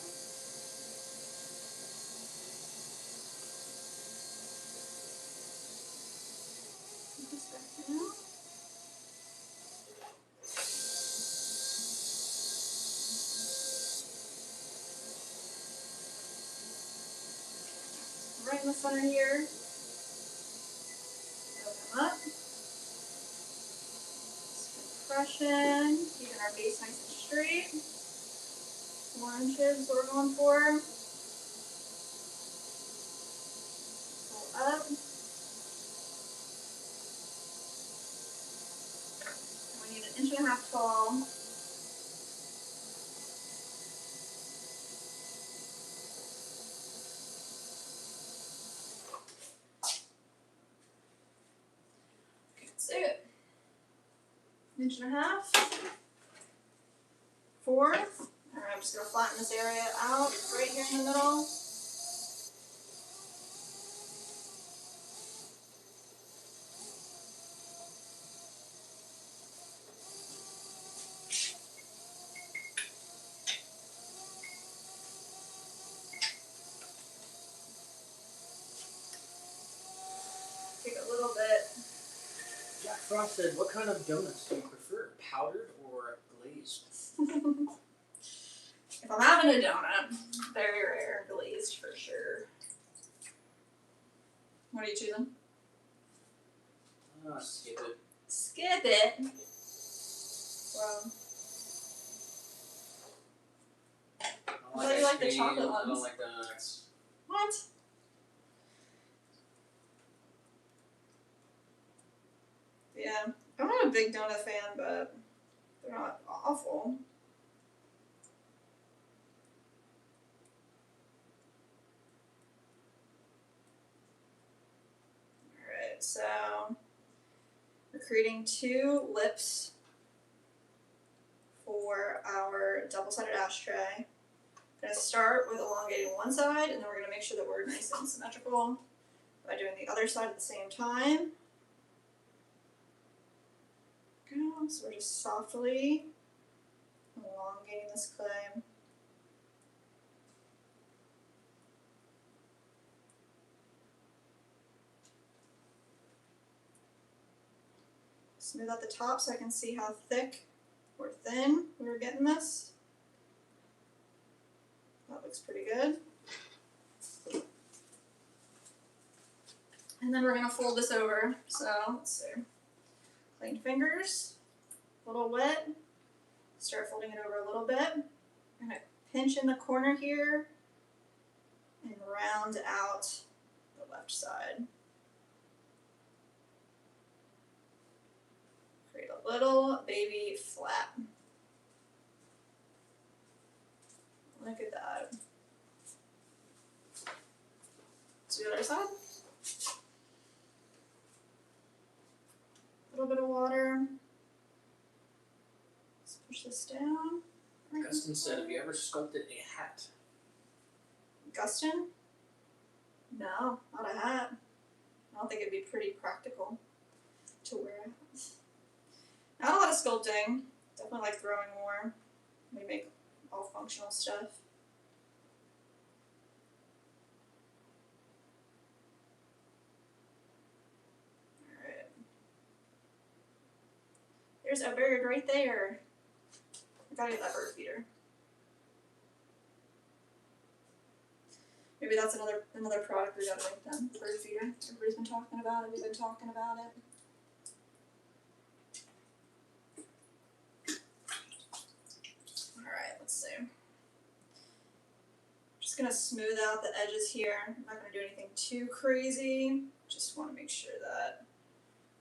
Put this back down. Right in the center here. Open them up. Compression, keeping our base nice and straight. 4 inches is what we're going for. Pull up. And we need 1.5 inches tall. Okay, let's do it. 1.5 inches. 4. Alright, I'm just going to flatten this area out right here in the middle. Take a little bit. Jack Frost said, what kind of donuts do you prefer, powdered or glazed? I'm having a donut. Very rare, glazed for sure. What are you choosing? Skip it. Skip it. Well, I thought you liked the chocolate I don't ones. like donuts. what? Yeah, I'm not a big donut fan, but they're not awful. Alright, so we're creating 2 lips for our double-sided ashtray. Gonna start with elongating one side, and then we're gonna make sure that we're nice and symmetrical by doing the other side at the same time. Go. So we're just softly elongating this clay. Smooth out the top so I can see how thick or thin we were getting this. That looks pretty good. And then we're gonna fold this over. So let's see. Clean fingers, a little wet. Start folding it over a little bit. I'm gonna pinch in the corner here and round out the left side. Create a little baby flap. Look at that. Let's do the other side. A little bit of water. Let's push this down. Gustin said, have you ever sculpted a hat? Gustin? No, not a hat. I don't think it'd be pretty practical to wear. Not a lot of sculpting. Definitely like throwing more. We make all functional stuff. Alright. There's a bird right there. I gotta get that bird feeder. Maybe that's another product we gotta make then. Bird feeder. Everybody's been talking about it. We've been talking about it. Alright, let's see. Just gonna smooth out the edges here. I'm not gonna do anything too crazy. Just wanna make sure that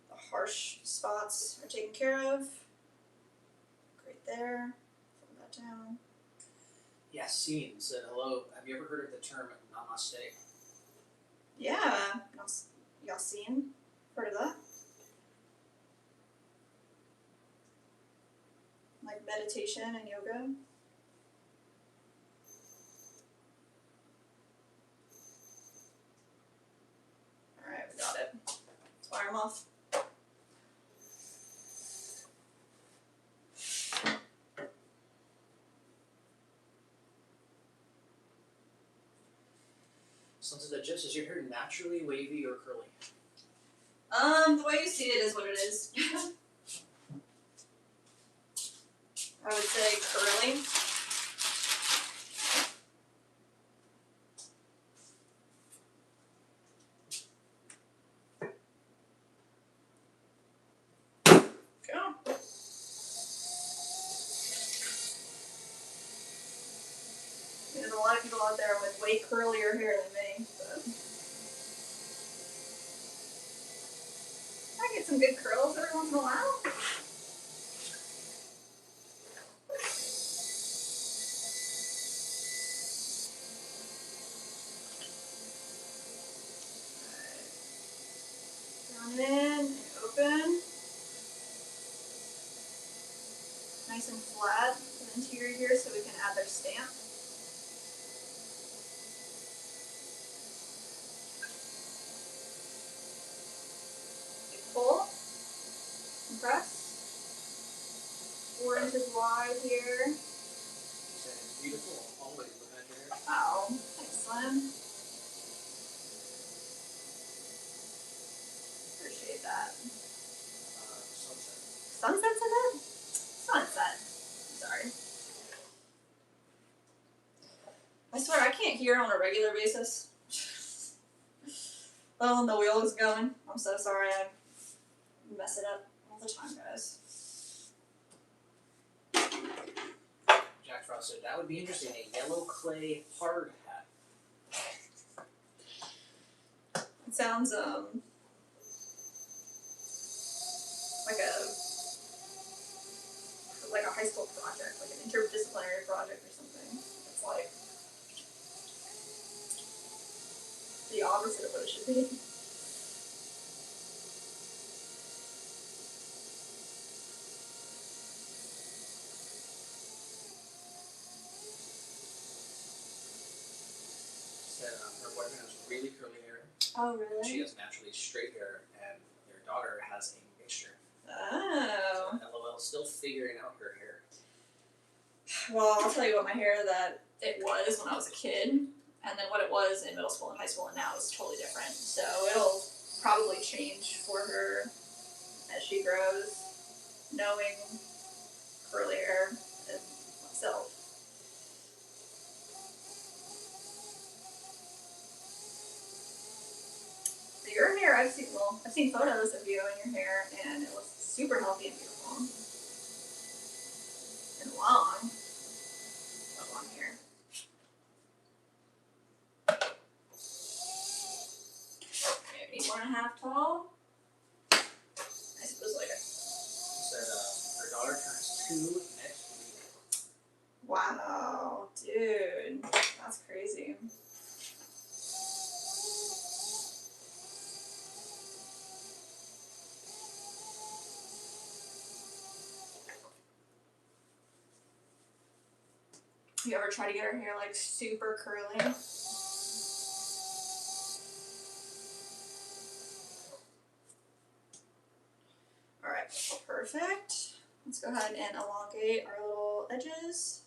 the harsh spots are taken care of. Right there. Fold that down. Yassine said, hello, have you ever heard of the term namaste? Yeah, Yassine. Heard of that? Like meditation and yoga. Alright, we got it. Let's fire them off. Something that just is your hair naturally wavy or curly? The way you see it is what it is. I would say curly. Go. There's a lot of people out there with way curlier hair than me, but I get some good curls every once in a while. Down in and open. Nice and flat for the interior here so we can add their stamp. Pull, compress, 4 inches wide here. He said, it's beautiful, always look at your hair. Oh, thanks, Slim. Appreciate that. Sunset. Sunset's in it? Sunset. Sorry. can't hear on a regular basis. Oh, the wheel is going. I'm so sorry. I mess it up all the time, guys. Jack Frost said that would be interesting. A yellow clay hard hat. It sounds like a high school project, like an interdisciplinary project or something. It's like the opposite of what it should be. Said her boyfriend has really curly hair. Oh, really? She has naturally straight hair, and their daughter has a mixture. Oh. So LOL, still figuring out her hair. Well, I'll tell you what my hair that it was when I was a kid, and then what it was in middle school and high school, and now is totally different. So it'll probably change for her as she grows, knowing curly hair and myself. Your hair, I've seen photos of you and your hair, and it looks super healthy and beautiful. And long. Got long hair. Maybe 1.5 tall. I suppose like a. She said her daughter turns 2 next week. Wow, dude, that's crazy. You ever try to get her hair like super curly? Alright, perfect. Let's go ahead and elongate our little edges.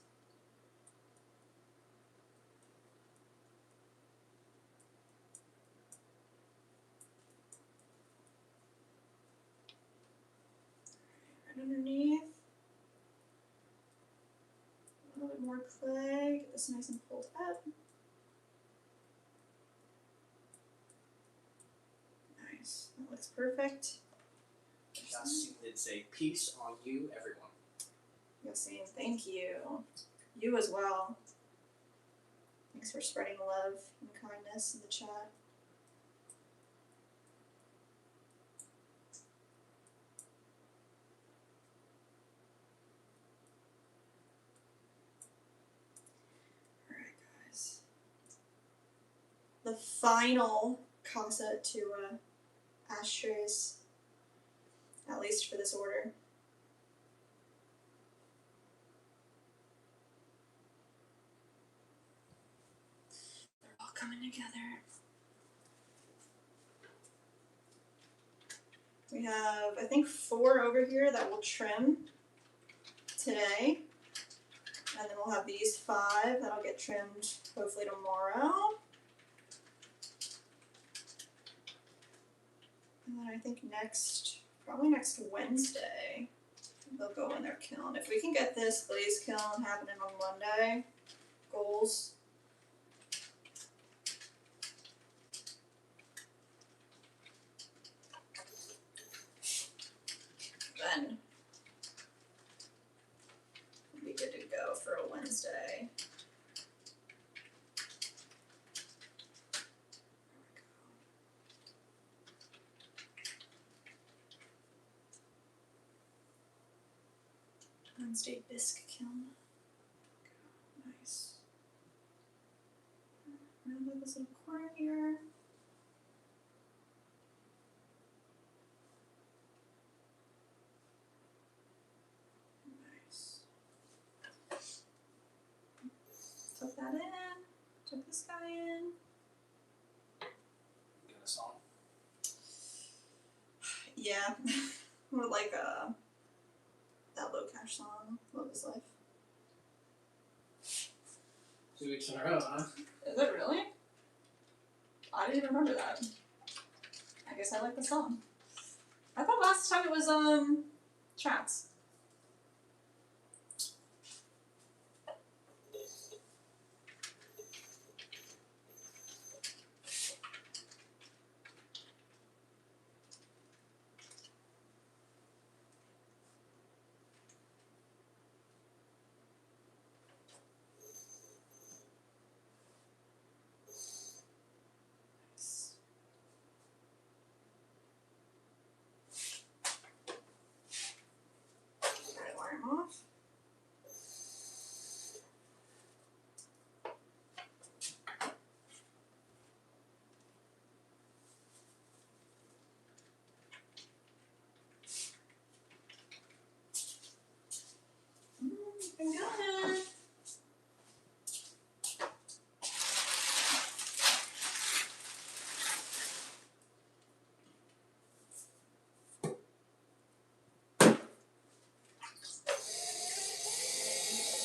Right underneath. A little bit more clay, get this nice and pulled up. Nice, that looks perfect. Yassine did say, peace on you, everyone. Yassine, thank you. You as well. Thanks for spreading love and kindness in the chat. The final Casa Tua ashtrays, at least for this order. They're all coming together. We have, I think, 4 over here that we'll trim today. And then we'll have these 5 that'll get trimmed hopefully tomorrow. And then I think probably next Wednesday, they'll go in their kiln. If we can get this glaze kiln happening on Monday, goals. Then we'll be good to go for a Wednesday. Wednesday bisque kiln. Nice. Round out this little corner here. Nice. Tuck that in. Tuck this guy in. Got a song? Yeah. Or like that Low Cash song, Love Is Life. 2 weeks in a row, huh? Is it really? I didn't even remember that. I guess I like the song. I thought last time it was Trance. I'm gonna.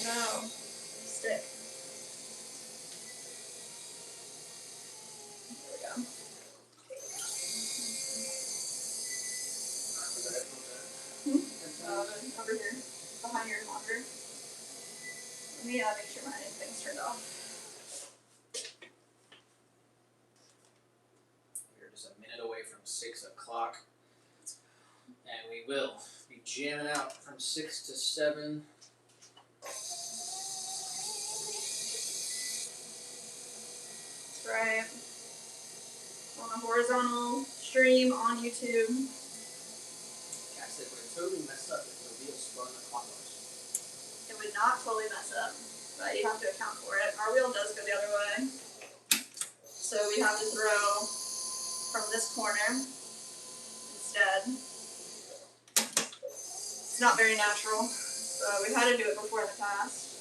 No. Stick. There we go. Where the headphones at? Over here. Behind your monitor. Let me make sure my thing's turned off. We're just a minute away from 6 o'clock. And we will be jamming out from 6 to 7. That's right. On a horizontal stream on YouTube. Jack said we're totally messed up if the wheel spun the clockwise. It would not totally mess up, but you have to account for it. Our wheel does go the other way. So we have to throw from this corner instead. It's not very natural, so we've had to do it before in the past.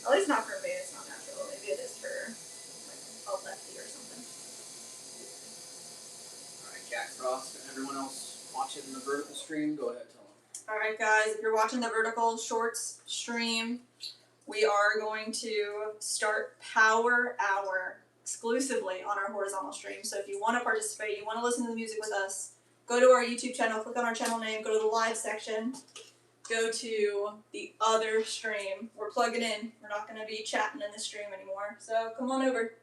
At least not for me, it's not natural. Maybe it is for like a lefty or something. Alright, Jack Frost and everyone else watching the vertical stream, go ahead, tell them. Alright guys, if you're watching the vertical shorts stream, we are going to start Power Hour exclusively on our horizontal stream. So if you want to participate, you want to listen to the music with us, go to our YouTube channel, click on our channel name, go to the live section, go to the other stream. We're plugging in. We're not going to be chatting in the stream anymore. So come on over.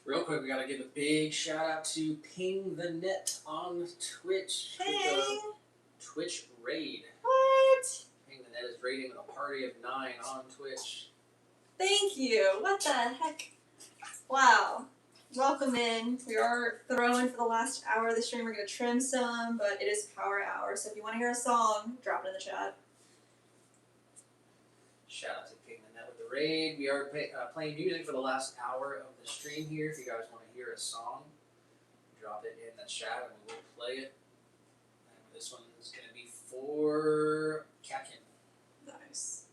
Real quick, we gotta give a big shout out to Ping the Net on Twitch. With Hey! the Twitch raid. What? Ping the Net is raiding with a party of 9 on Twitch. Thank you. What the heck? Wow. Welcome in. We are throwing for the last hour of the stream. We're going to trim some, but it is power hour. So if you want to hear a song, drop it in the chat. Shout out to Ping the Net with the raid. We are playing music for the last hour of the stream here. If you guys want to hear a song, drop it in the chat and we will play it. And this one is going to be for Captain. Nice.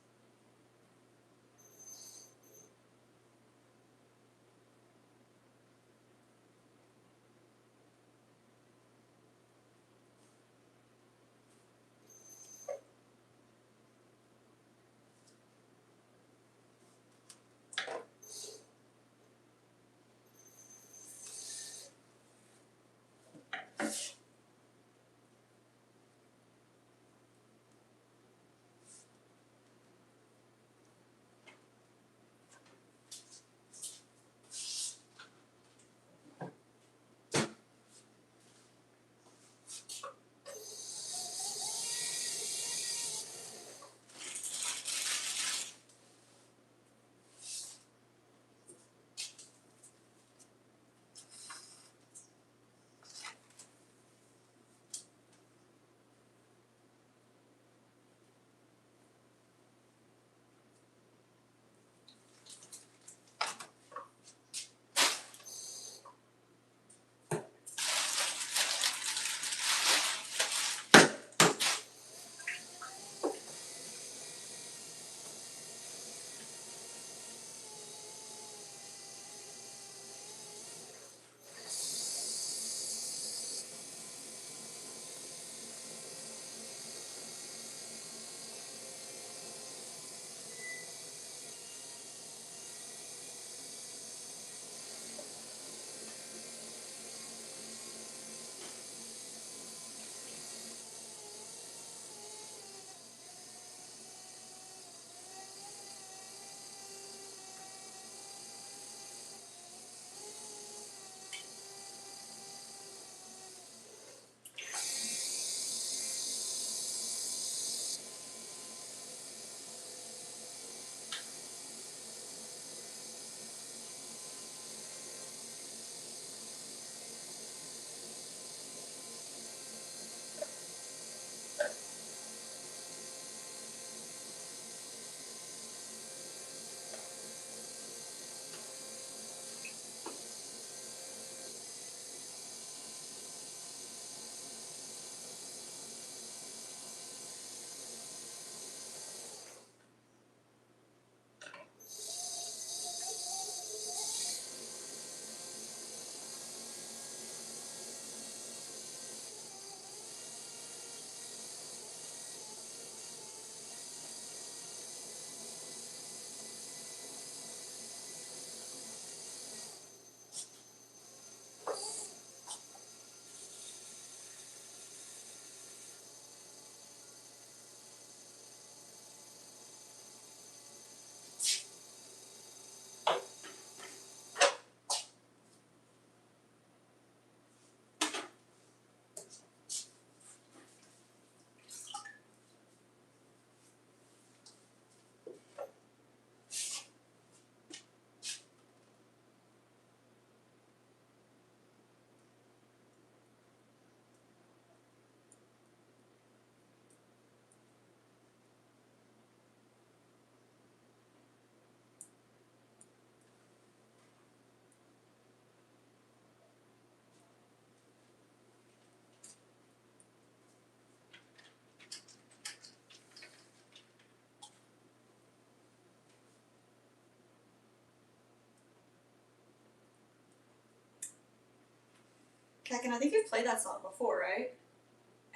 Kekin, I think you've played that song before, right?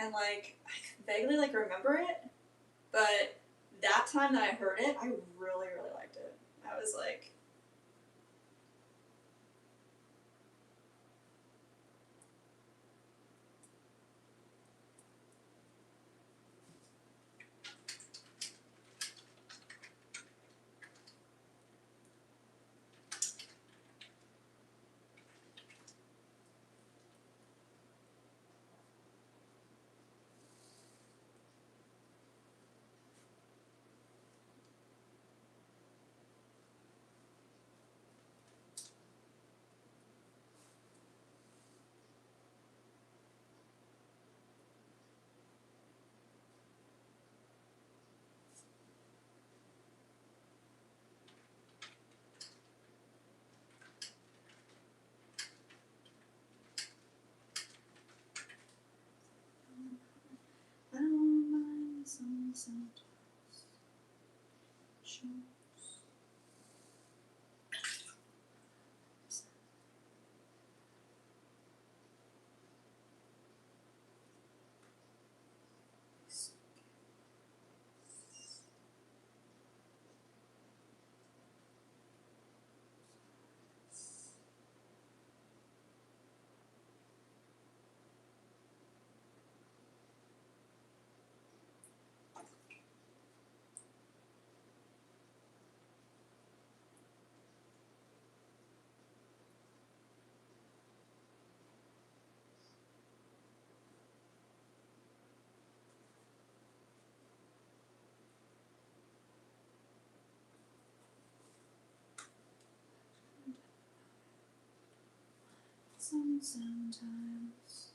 And like, I vaguely like remember it, but that time that I heard it, I really, really liked it. I was like, Sometimes.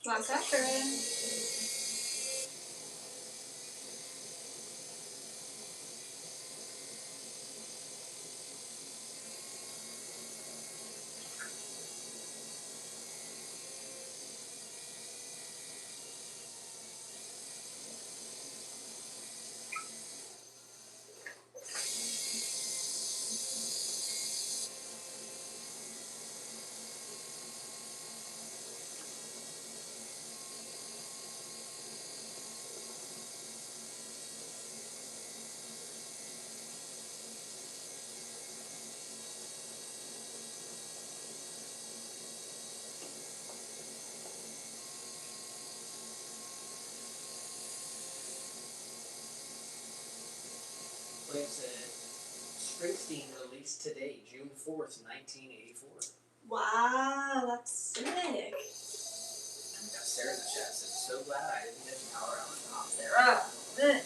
Last after. William said, Springsteen released today, June 4th, 1984. Wow, that's sick. And we got Sarah in the chat said, so glad I didn't hit power on the top there.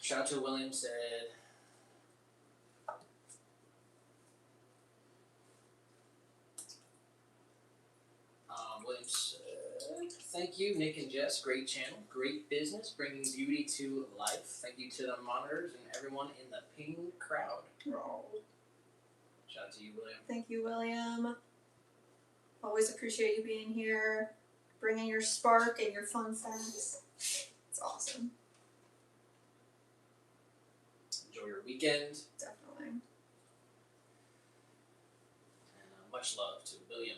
Shout out to William said, William said, thank you, Nick and Jess, great channel, great business, bringing beauty to life. Thank you to the monitors and everyone in the ping crowd. Oh. Shout out to you, William. Thank you, William. Always appreciate you being here, bringing your spark and your fun facts. It's awesome. Enjoy your weekend. Definitely. And much love to William.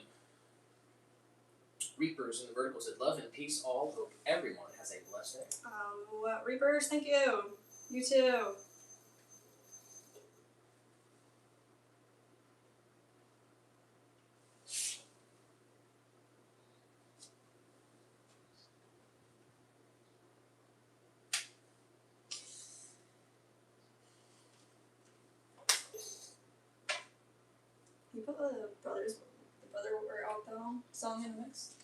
Reapers in the vertical said, love and peace all. Hope everyone has a blessed day. Reapers, thank you. You too. You put the Brother Were Out Though song in the mix?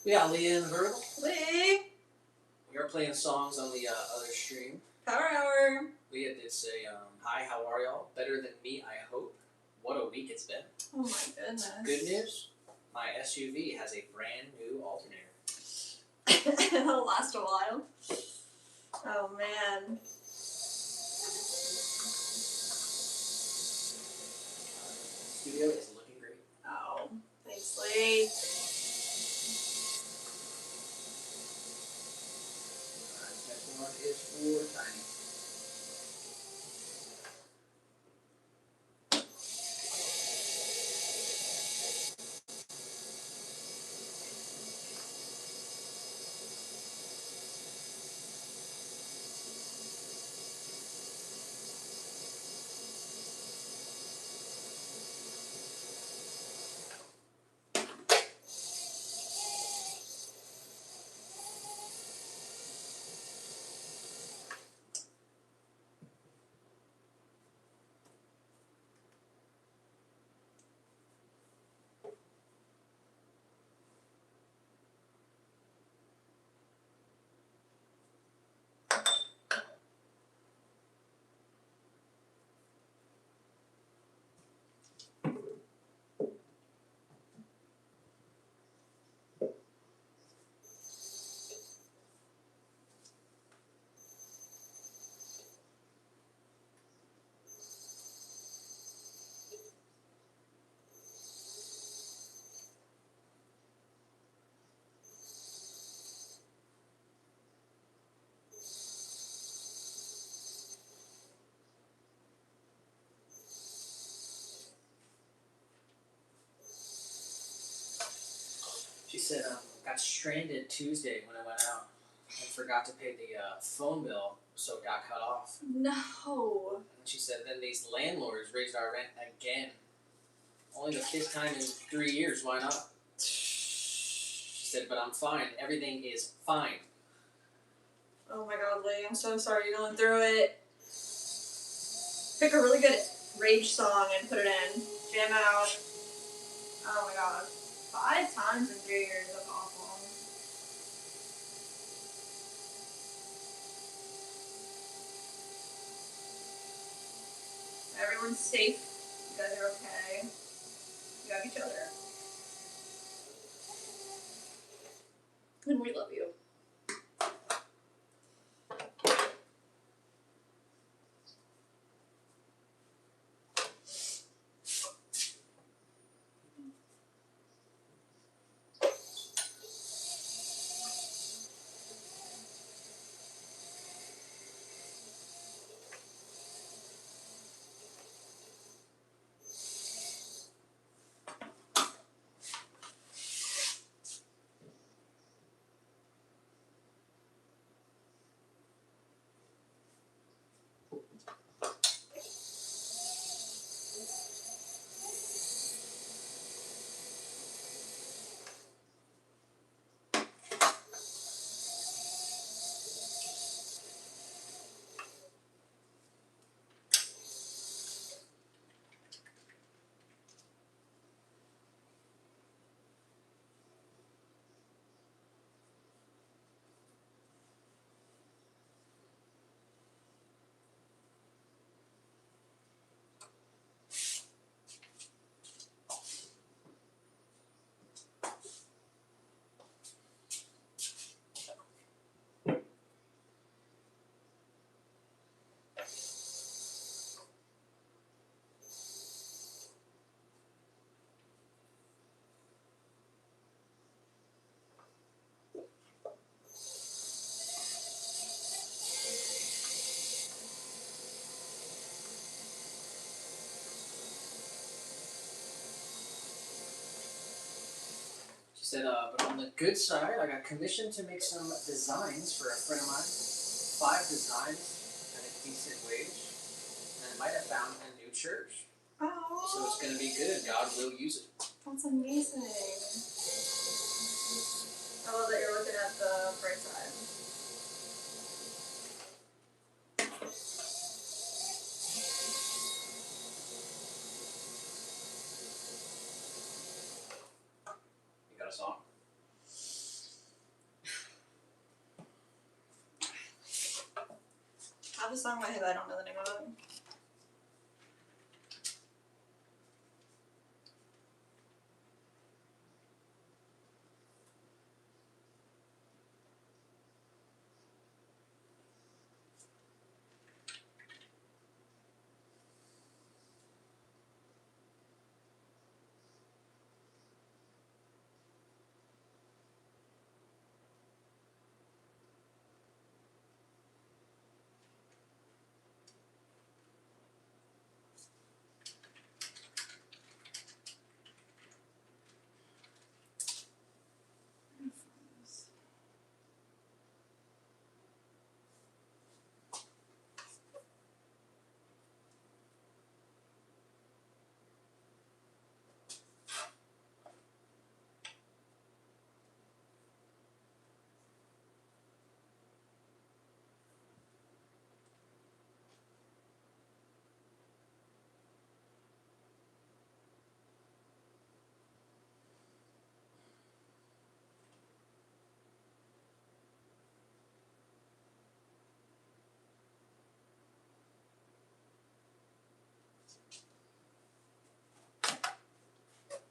We got Leah and Virgil. Lee, We are playing songs on the other stream. Power Hour. Leah did say, hi, how are y'all? Better than me, I hope. What a week it's been. Oh my goodness. Good news, my SUV has a brand new alternator. It'll last a while. Oh man. Studio is looking great. Oh, thanks, Lee. Next one is for Tiny. She said, got stranded Tuesday when I went out and forgot to pay the phone bill, so it got cut off. No. And she said, then these landlords raised our rent again. Only the fifth time in 3 years, why not? She said, but I'm fine. Everything is fine. Oh my god, Lee, I'm so sorry you're going through it. Pick a really good rage song and put it in. Jam out. Oh my god. 5 times in 3 years, that's awful. Everyone's safe. You guys are okay. You have each other. And we love you. She said, but on the good side, I got commissioned to make some designs for a friend of mine. 5 designs at a decent wage. And I might have found a new church. Oh. So it's going to be good. God will use it. That's amazing. I love that you're looking at the bright side. You got a song? have a song in my head, I don't know the name of it.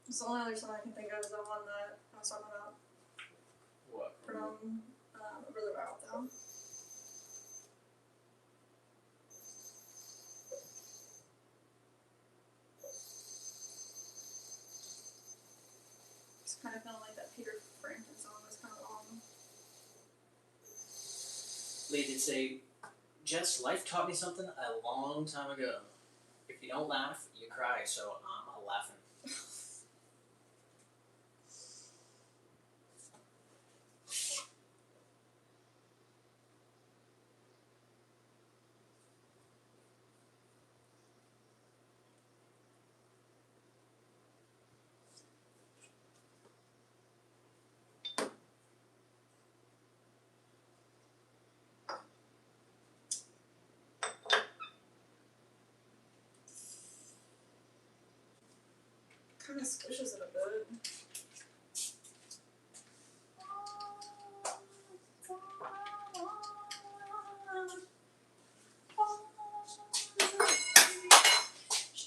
It's the only other song I can think of is the one that I was talking about. What? From a really viral though. It's kind of feeling like that Peter Frampton song was kind of long. Lee did say, Jess, life taught me something a long time ago. If you don't laugh, you cry, so I'm laughing. Kind of squishes it a bit.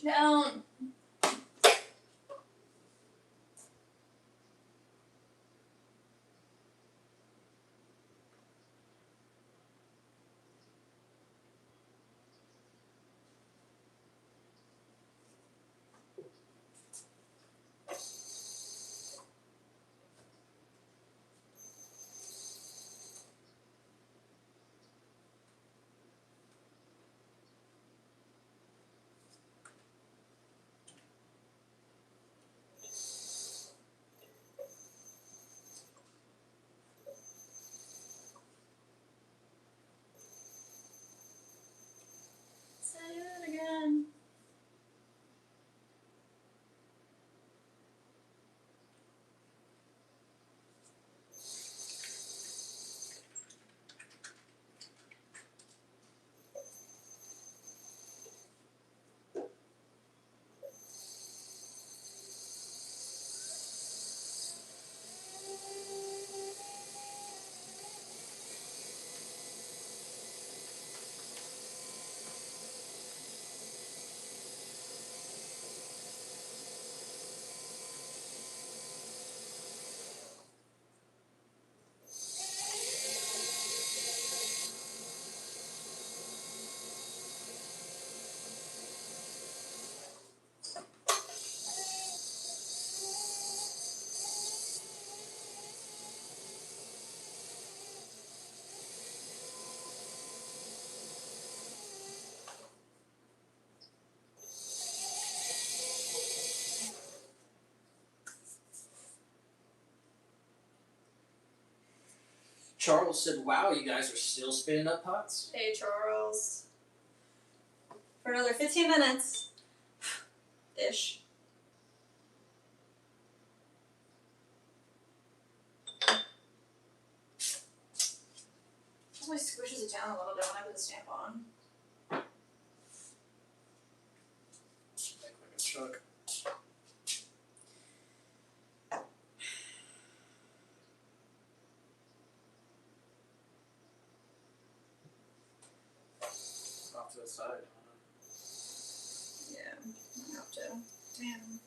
Down. Say it again. Charles said, wow, you guys are still spinning up pots? Hey, Charles. For another 15 minutes. Ish. Just like squishes it down a little bit when I put the stamp on. Like a chuck. to the side. Yeah, I have to. Damn.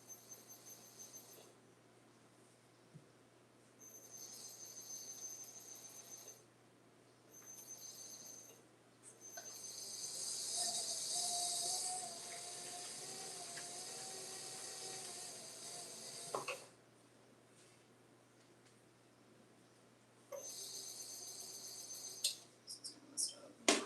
This is kinda messed up.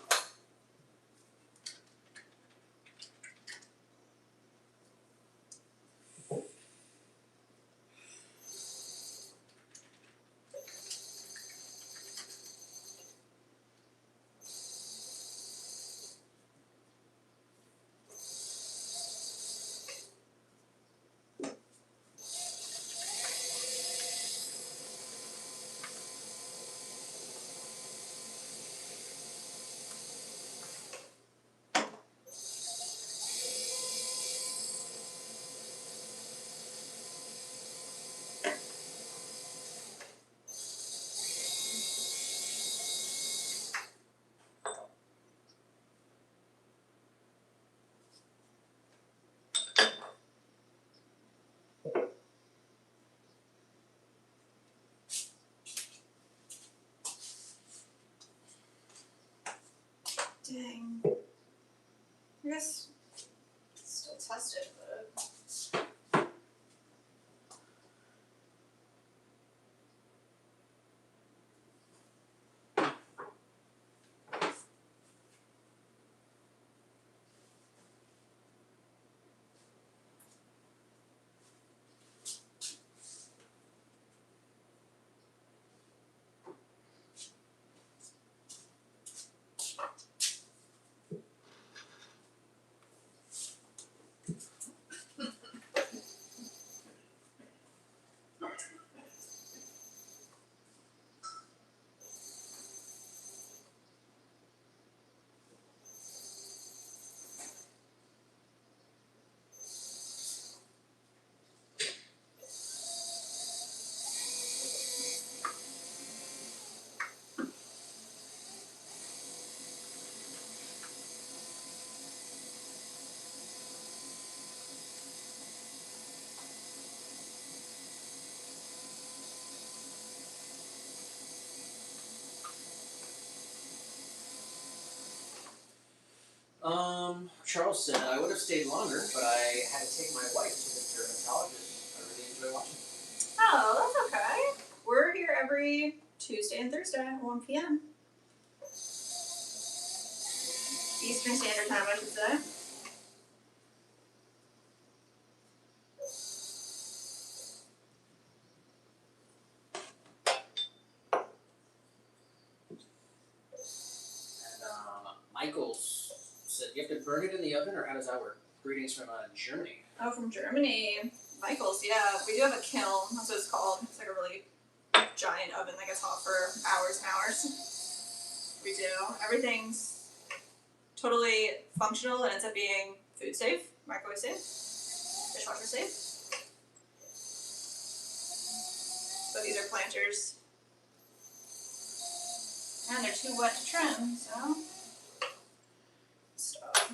Dang. I guess it's still tested, but Charles said I would have stayed longer, but I had to take my wife to the dermatologist. I really enjoy watching. oh, that's okay. We're here every Tuesday and Thursday at 1 p.m. Eastern Standard Time, I should say. And Michael's said you have to burn it in the oven, or how does that work? Greetings from Germany. Oh, from Germany. Michael's, yeah. We do have a kiln, that's what it's called. It's like a really giant oven that gets hot for hours and hours. We do. Everything's totally functional and ends up being food safe, microwave safe, dishwasher safe. But these are planters. And they're too wet to trim, so stop.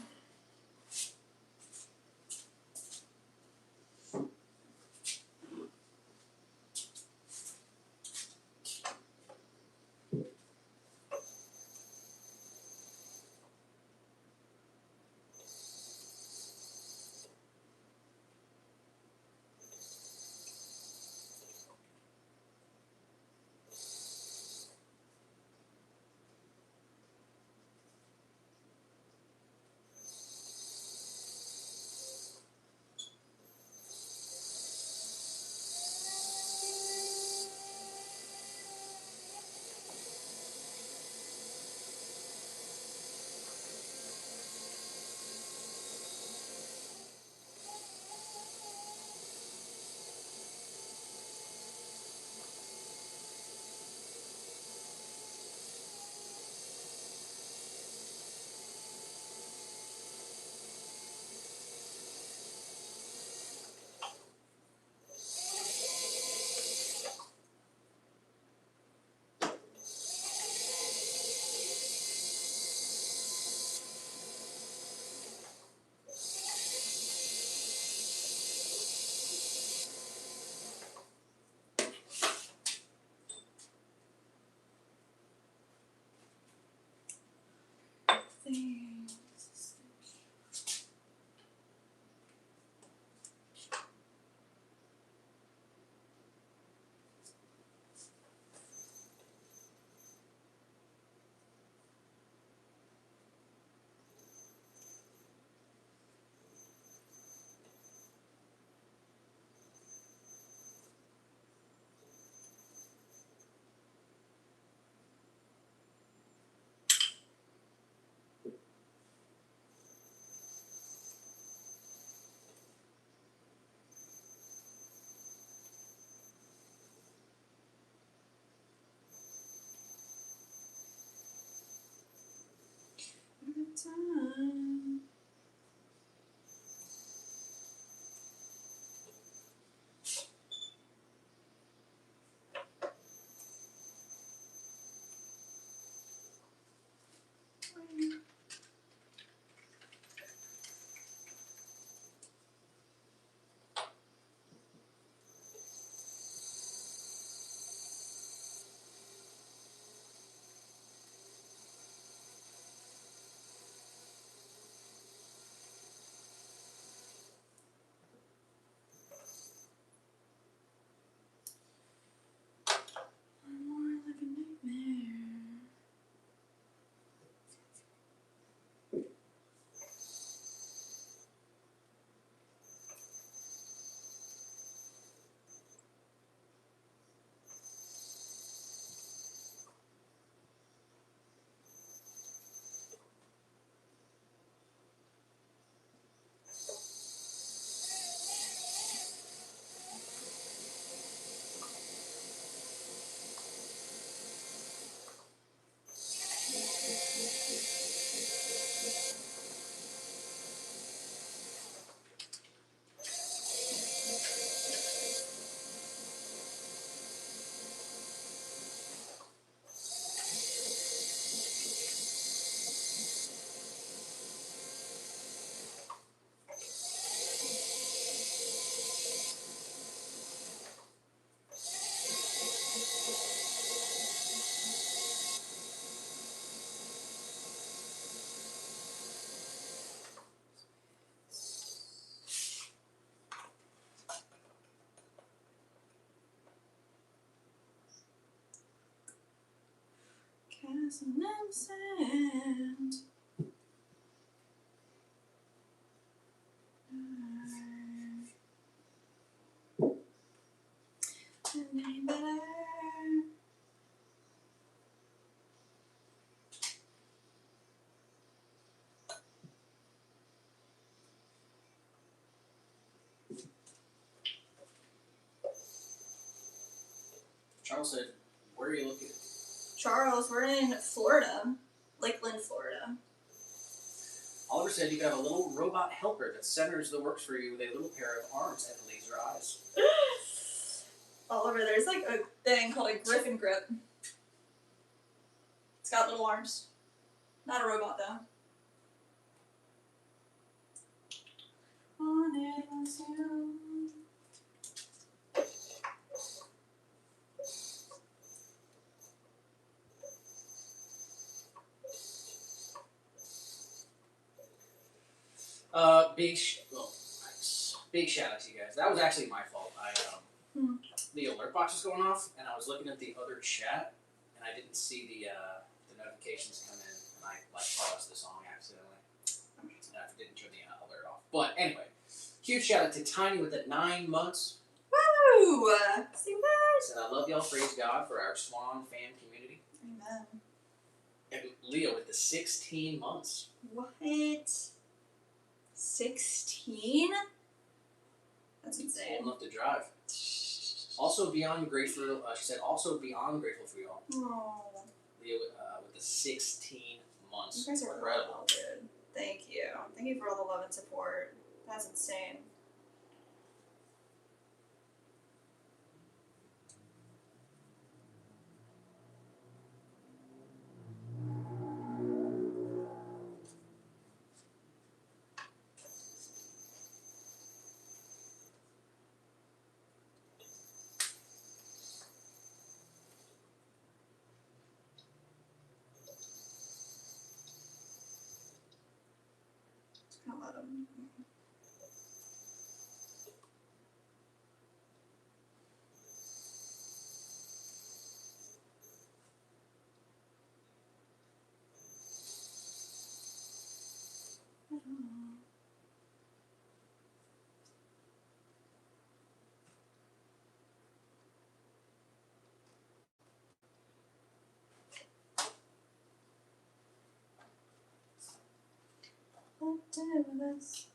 time. More like a nightmare. Casting and sand. The name better. Charles said, "Where are you looking?" Charles, we're in Florida. Lakeland, Florida. Oliver said you got a little robot helper that centers the works for you with a little pair of arms and laser eyes. Oliver, there's like a thing called a Griffin grip. It's got little arms. Not a robot though. On it was you. Big shout out to you guys. That was actually my fault. The alert box was going off, and I was looking at the other chat, and I didn't see the notifications come in, and I paused the song accidentally, and I didn't turn the alert off. But anyway, huge shout out to Tiny with the 9 months. Woo! See that? Said I love y'all. Praise God for our Swan fan community. Amen. And Leo with the 16 months. What? 16? That's insane. Old enough to drive. Also beyond grateful. She said also beyond grateful for y'all. Oh. Leo with the 16 months. You guys are incredible, dude. Thank you. Thank you for all the love and support. That's insane. I'll let him. What do this?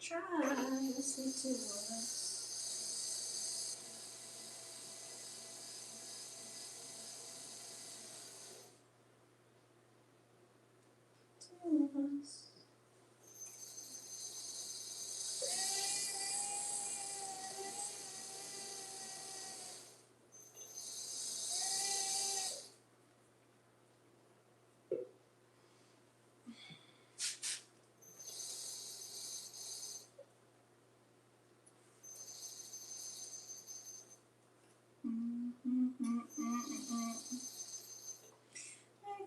Try to see to us.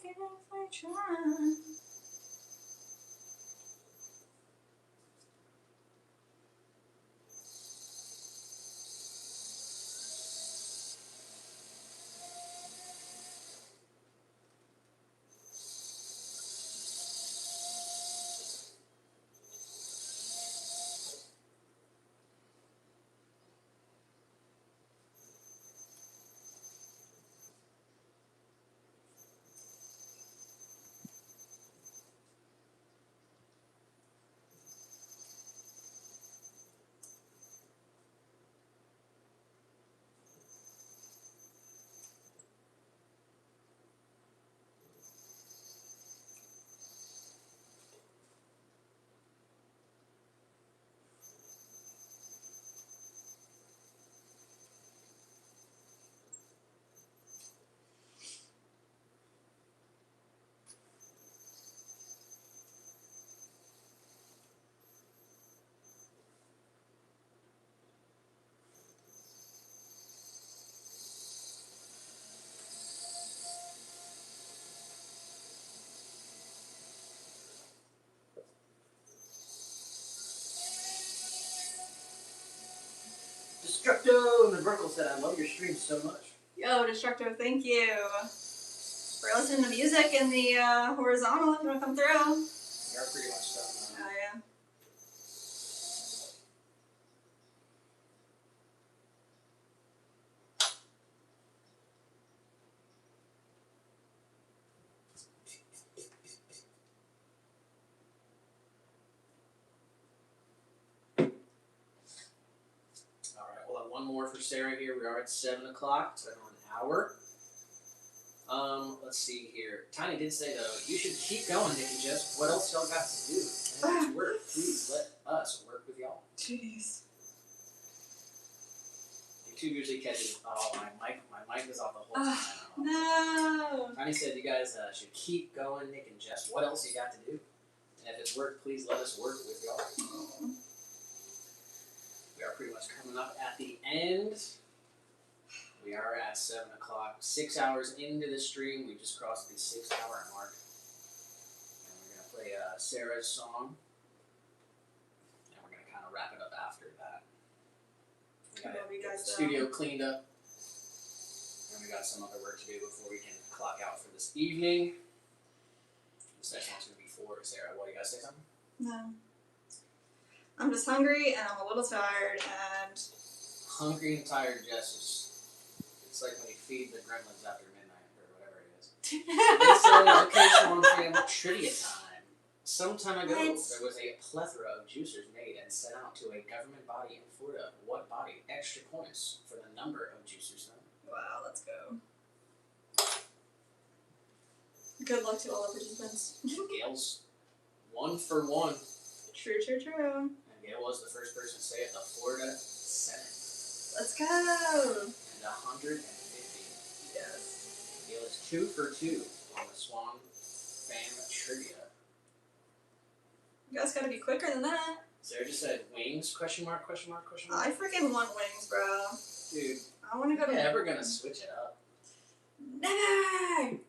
if I try. Destructo and the Burkle said, I love your stream so much. Yo, Destructo, thank you for listening to music in the horizontal. If you want to come through. We are pretty much done. Oh, yeah. Alright, we'll have one more for Sarah here. We are at 7 o'clock, so an hour. Let's see here. Tiny did say, though, you should keep going, Nikki Jess. What else y'all got to do? And it's work. Please let us work with y'all. Jeez. YouTube usually catches, oh, my mic is off the whole time. No. Tiny said, you guys should keep going, Nick and Jess. What else you got to do? And if it's work, please let us work with y'all. We are pretty much coming up at the end. We are at 7 o'clock. 6 hours into the stream. We just crossed the 6-hour mark. And we're going to play Sarah's song. And we're going to kind of wrap it up after that. We got the studio cleaned up. And we got some other work to do before we can clock out for this evening. This next one's going to be for Sarah. What, you guys say something? No. I'm just hungry and I'm a little tired and... Hungry and tired, Jess. It's like when you feed the gremlins after midnight or whatever it is. This is Educational Family Trivia Time. Some time ago, there was a plethora of juicers made and sent out to a government body in Florida. What body? Extra points for the number of juicers known. Wow, let's go. Good luck to all the participants. Gail's 1 for 1. True. And Gail was the first person to say it, the Florida Senate. Let's go. And 150. Yes. Gail is 2 for 2 on the Swan Fam Trivia. You guys gotta be quicker than that. Sarah just said wings, question mark. I freaking want wings, bro. Dude, I wanna go to... you're never gonna switch it up. Never!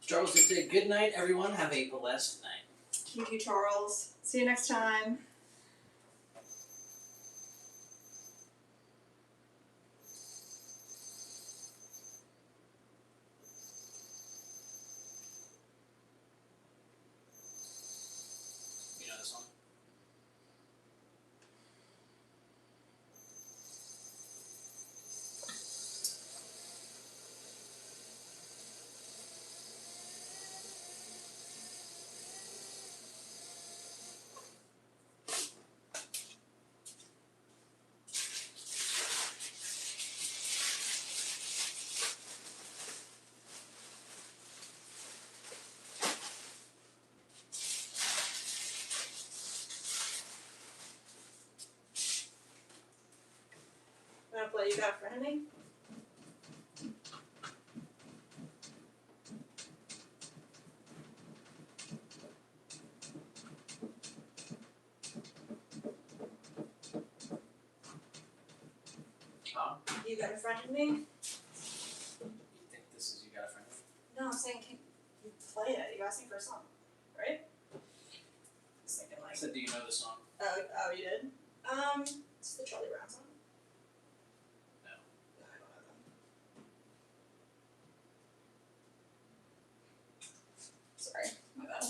Charles did say good night, everyone. Have a blessed night. Thank you, Charles. See you next time. You know this one? Wanna play You Got a Friend in Me? Huh? You Got a Friend in Me? You think this is You Got a Friend? No, I'm saying can you play it? You asked me for a song, right? Just thinking I like. said, do you know the song? Oh, you did? It's the Charlie Brown song. No. No, I don't know them. Sorry, my bad.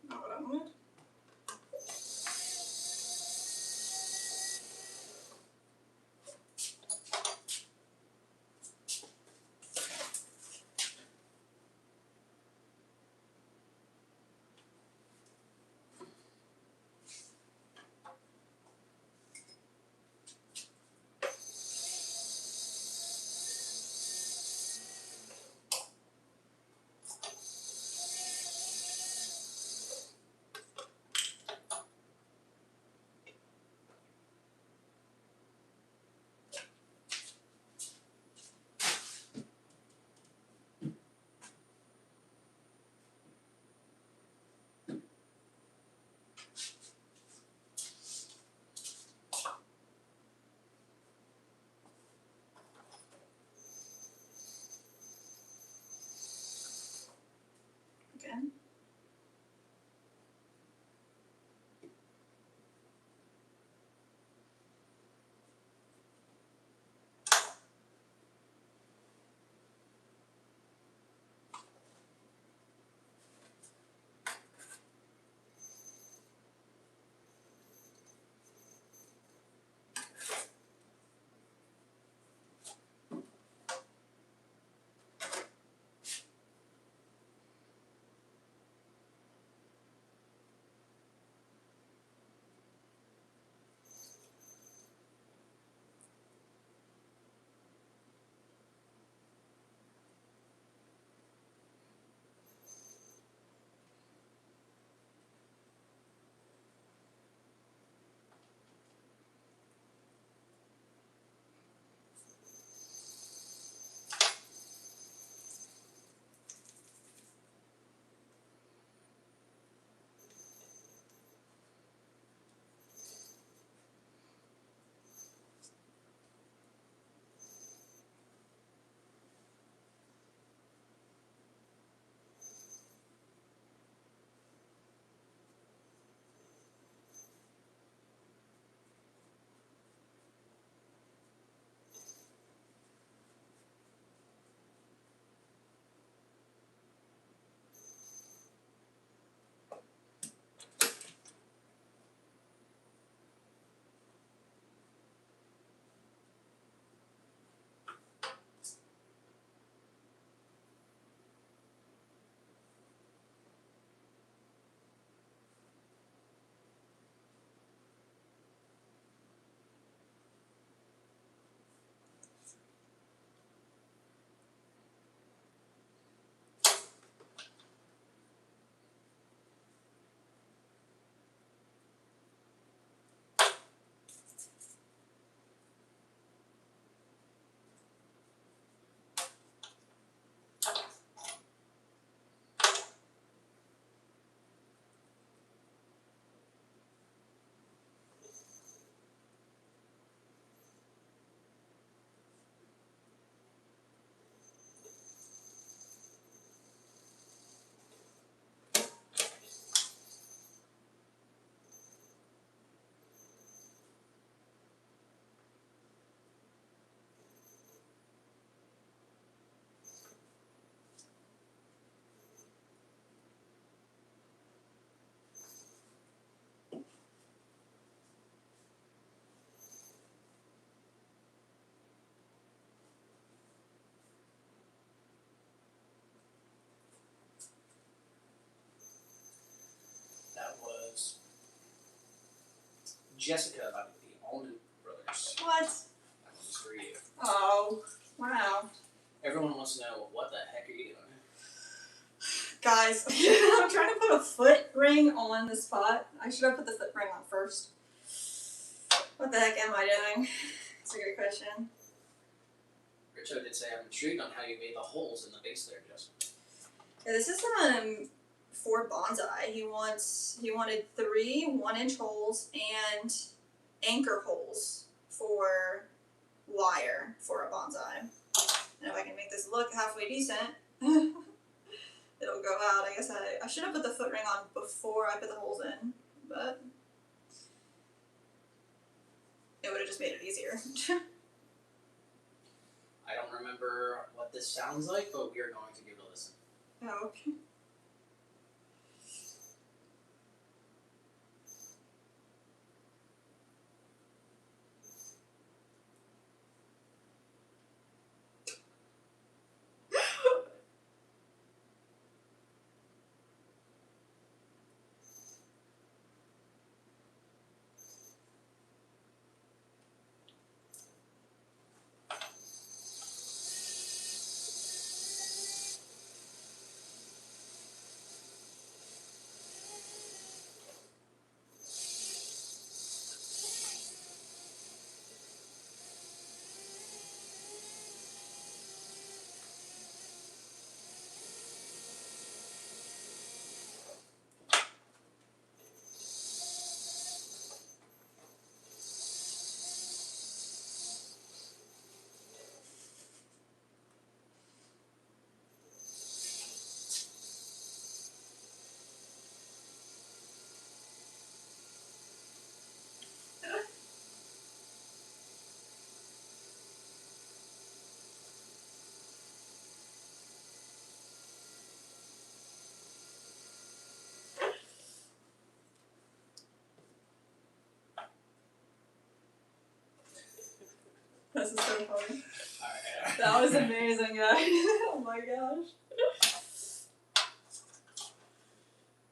Not what I wanted. Again. Jessica by the Almond Brothers. What? That one's for you. Oh, wow. Everyone wants to know what the heck are you doing? Guys, I'm trying to put a foot ring on the spot. I should have put the foot ring on first. What the heck am I doing? It's a great question. Richo did say I'm intrigued on how you made the holes in the base there, Jessica. Yeah, this is for bonsai. He wanted 3 1-inch holes and anchor holes for wire for a bonsai. And if I can make this look halfway decent, it'll go out. I guess I should have put the foot ring on before I put the holes in, but it would have just made it easier. I don't remember what this sounds like, but we are going to give it a listen. Oh, okay. This is so funny. Alright. That was amazing, guys. Oh my gosh.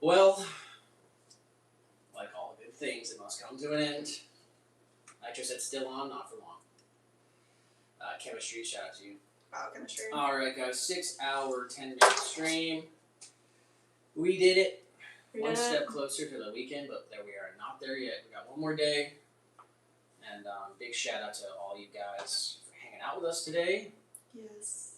Well, like all good things, it must come to an end. Nitro said still on, not for long. Chemistry, shout out to you. Wow, chemistry. Alright guys, 6-hour, 10-minute stream. We did it. One step closer to the weekend, but there we are not there yet. We got one more day. And big shout out to all you guys for hanging out with us today. Yes.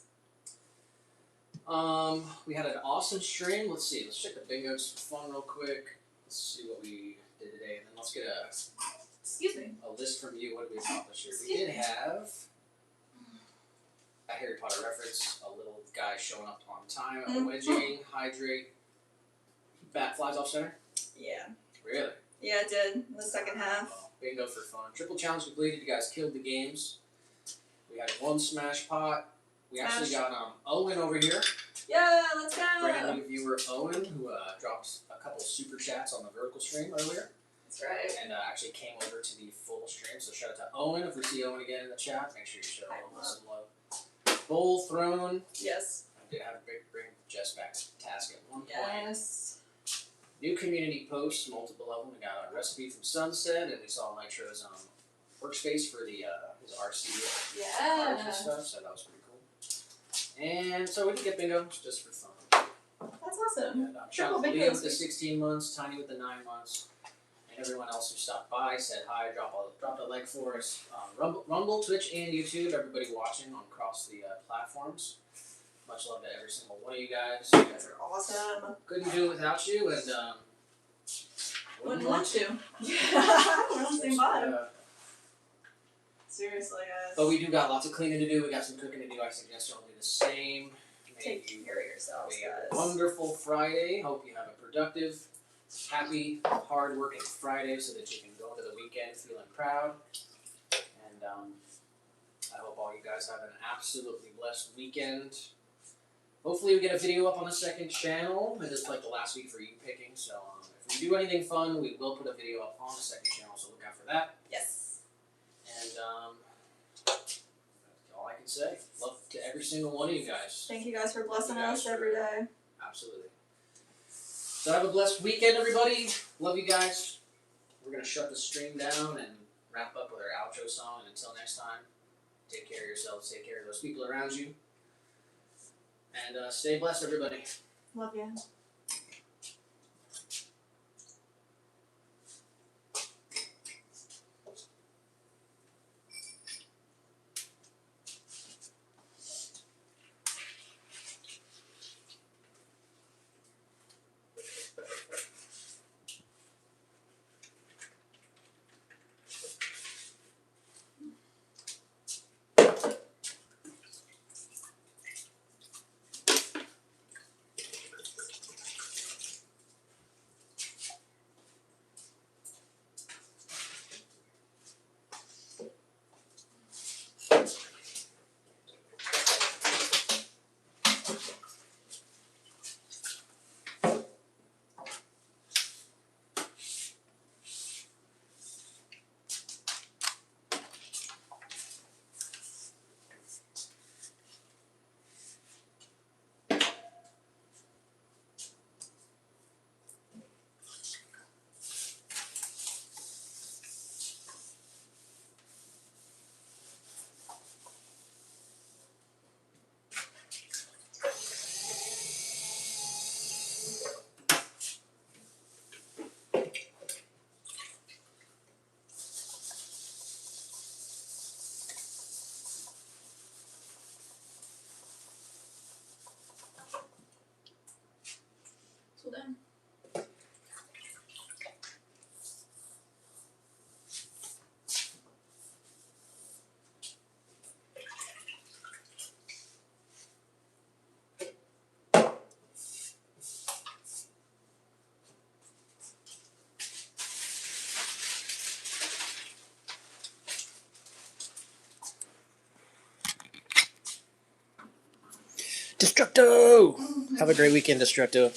We had an awesome stream. Let's see. Let's check the bingo just for fun real quick. Let's see what we did today, and then let's get Excuse me. a list from you. What did we accomplish here? We did have a Harry Potter reference, a little guy showing up on time, a wedging, hydrate. Bat flies off center. Yeah. Really? Yeah, it did. In the second half. Bingo for fun. Triple challenge completed. You guys killed the games. We had 1 smash pot. We actually got Owen over here. Yeah, let's go. Brand new viewer Owen, who dropped a couple super chats on the vertical stream earlier. That's right. And actually came over to the full stream. So shout out to Owen. If we see Owen again in the chat, make sure you show Owen some love. Bowl thrown. Yes. I did have to bring Jess back to task at one point. Yes. New community posts, multiple of them. We got a recipe from Sunset, and we saw Nitro's workspace for the his RC cards and stuff. So that was pretty cool. And so we did get bingo just for fun. That's awesome. And shout out to Leah with the 16 months, Tiny with the 9 months, and everyone else who stopped by, said hi, dropped a like for us. Rumble, Twitch, and YouTube. Everybody watching across the platforms. Much love to every single one of you guys. You guys are awesome. Couldn't do it without you, and Wouldn't want to. Yeah, we're on the same vibe. Seriously, guys. But we do got lots of cleaning to do. We got some cooking to do. I suggest you all do the same. Take care of yourselves, guys. Wonderful Friday. Hope you have a productive, happy, hard-working Friday so that you can go into the weekend feeling proud. And I hope all you guys have an absolutely blessed weekend. Hopefully we get a video up on the second channel. It is like the last week for you picking, so if we do anything fun, we will put a video up on the second channel, so look out for that. Yes. And that's all I can say. Love to every single one of you guys. Thank you guys for blessing us every day. Absolutely. So have a blessed weekend, everybody. Love you guys. we're gonna shut the stream down and wrap up with our outro song. And until next time, take care of yourselves, take care of those people around you, and stay blessed, everybody. Love you. So then. Destructo! Have a great weekend, Destructo.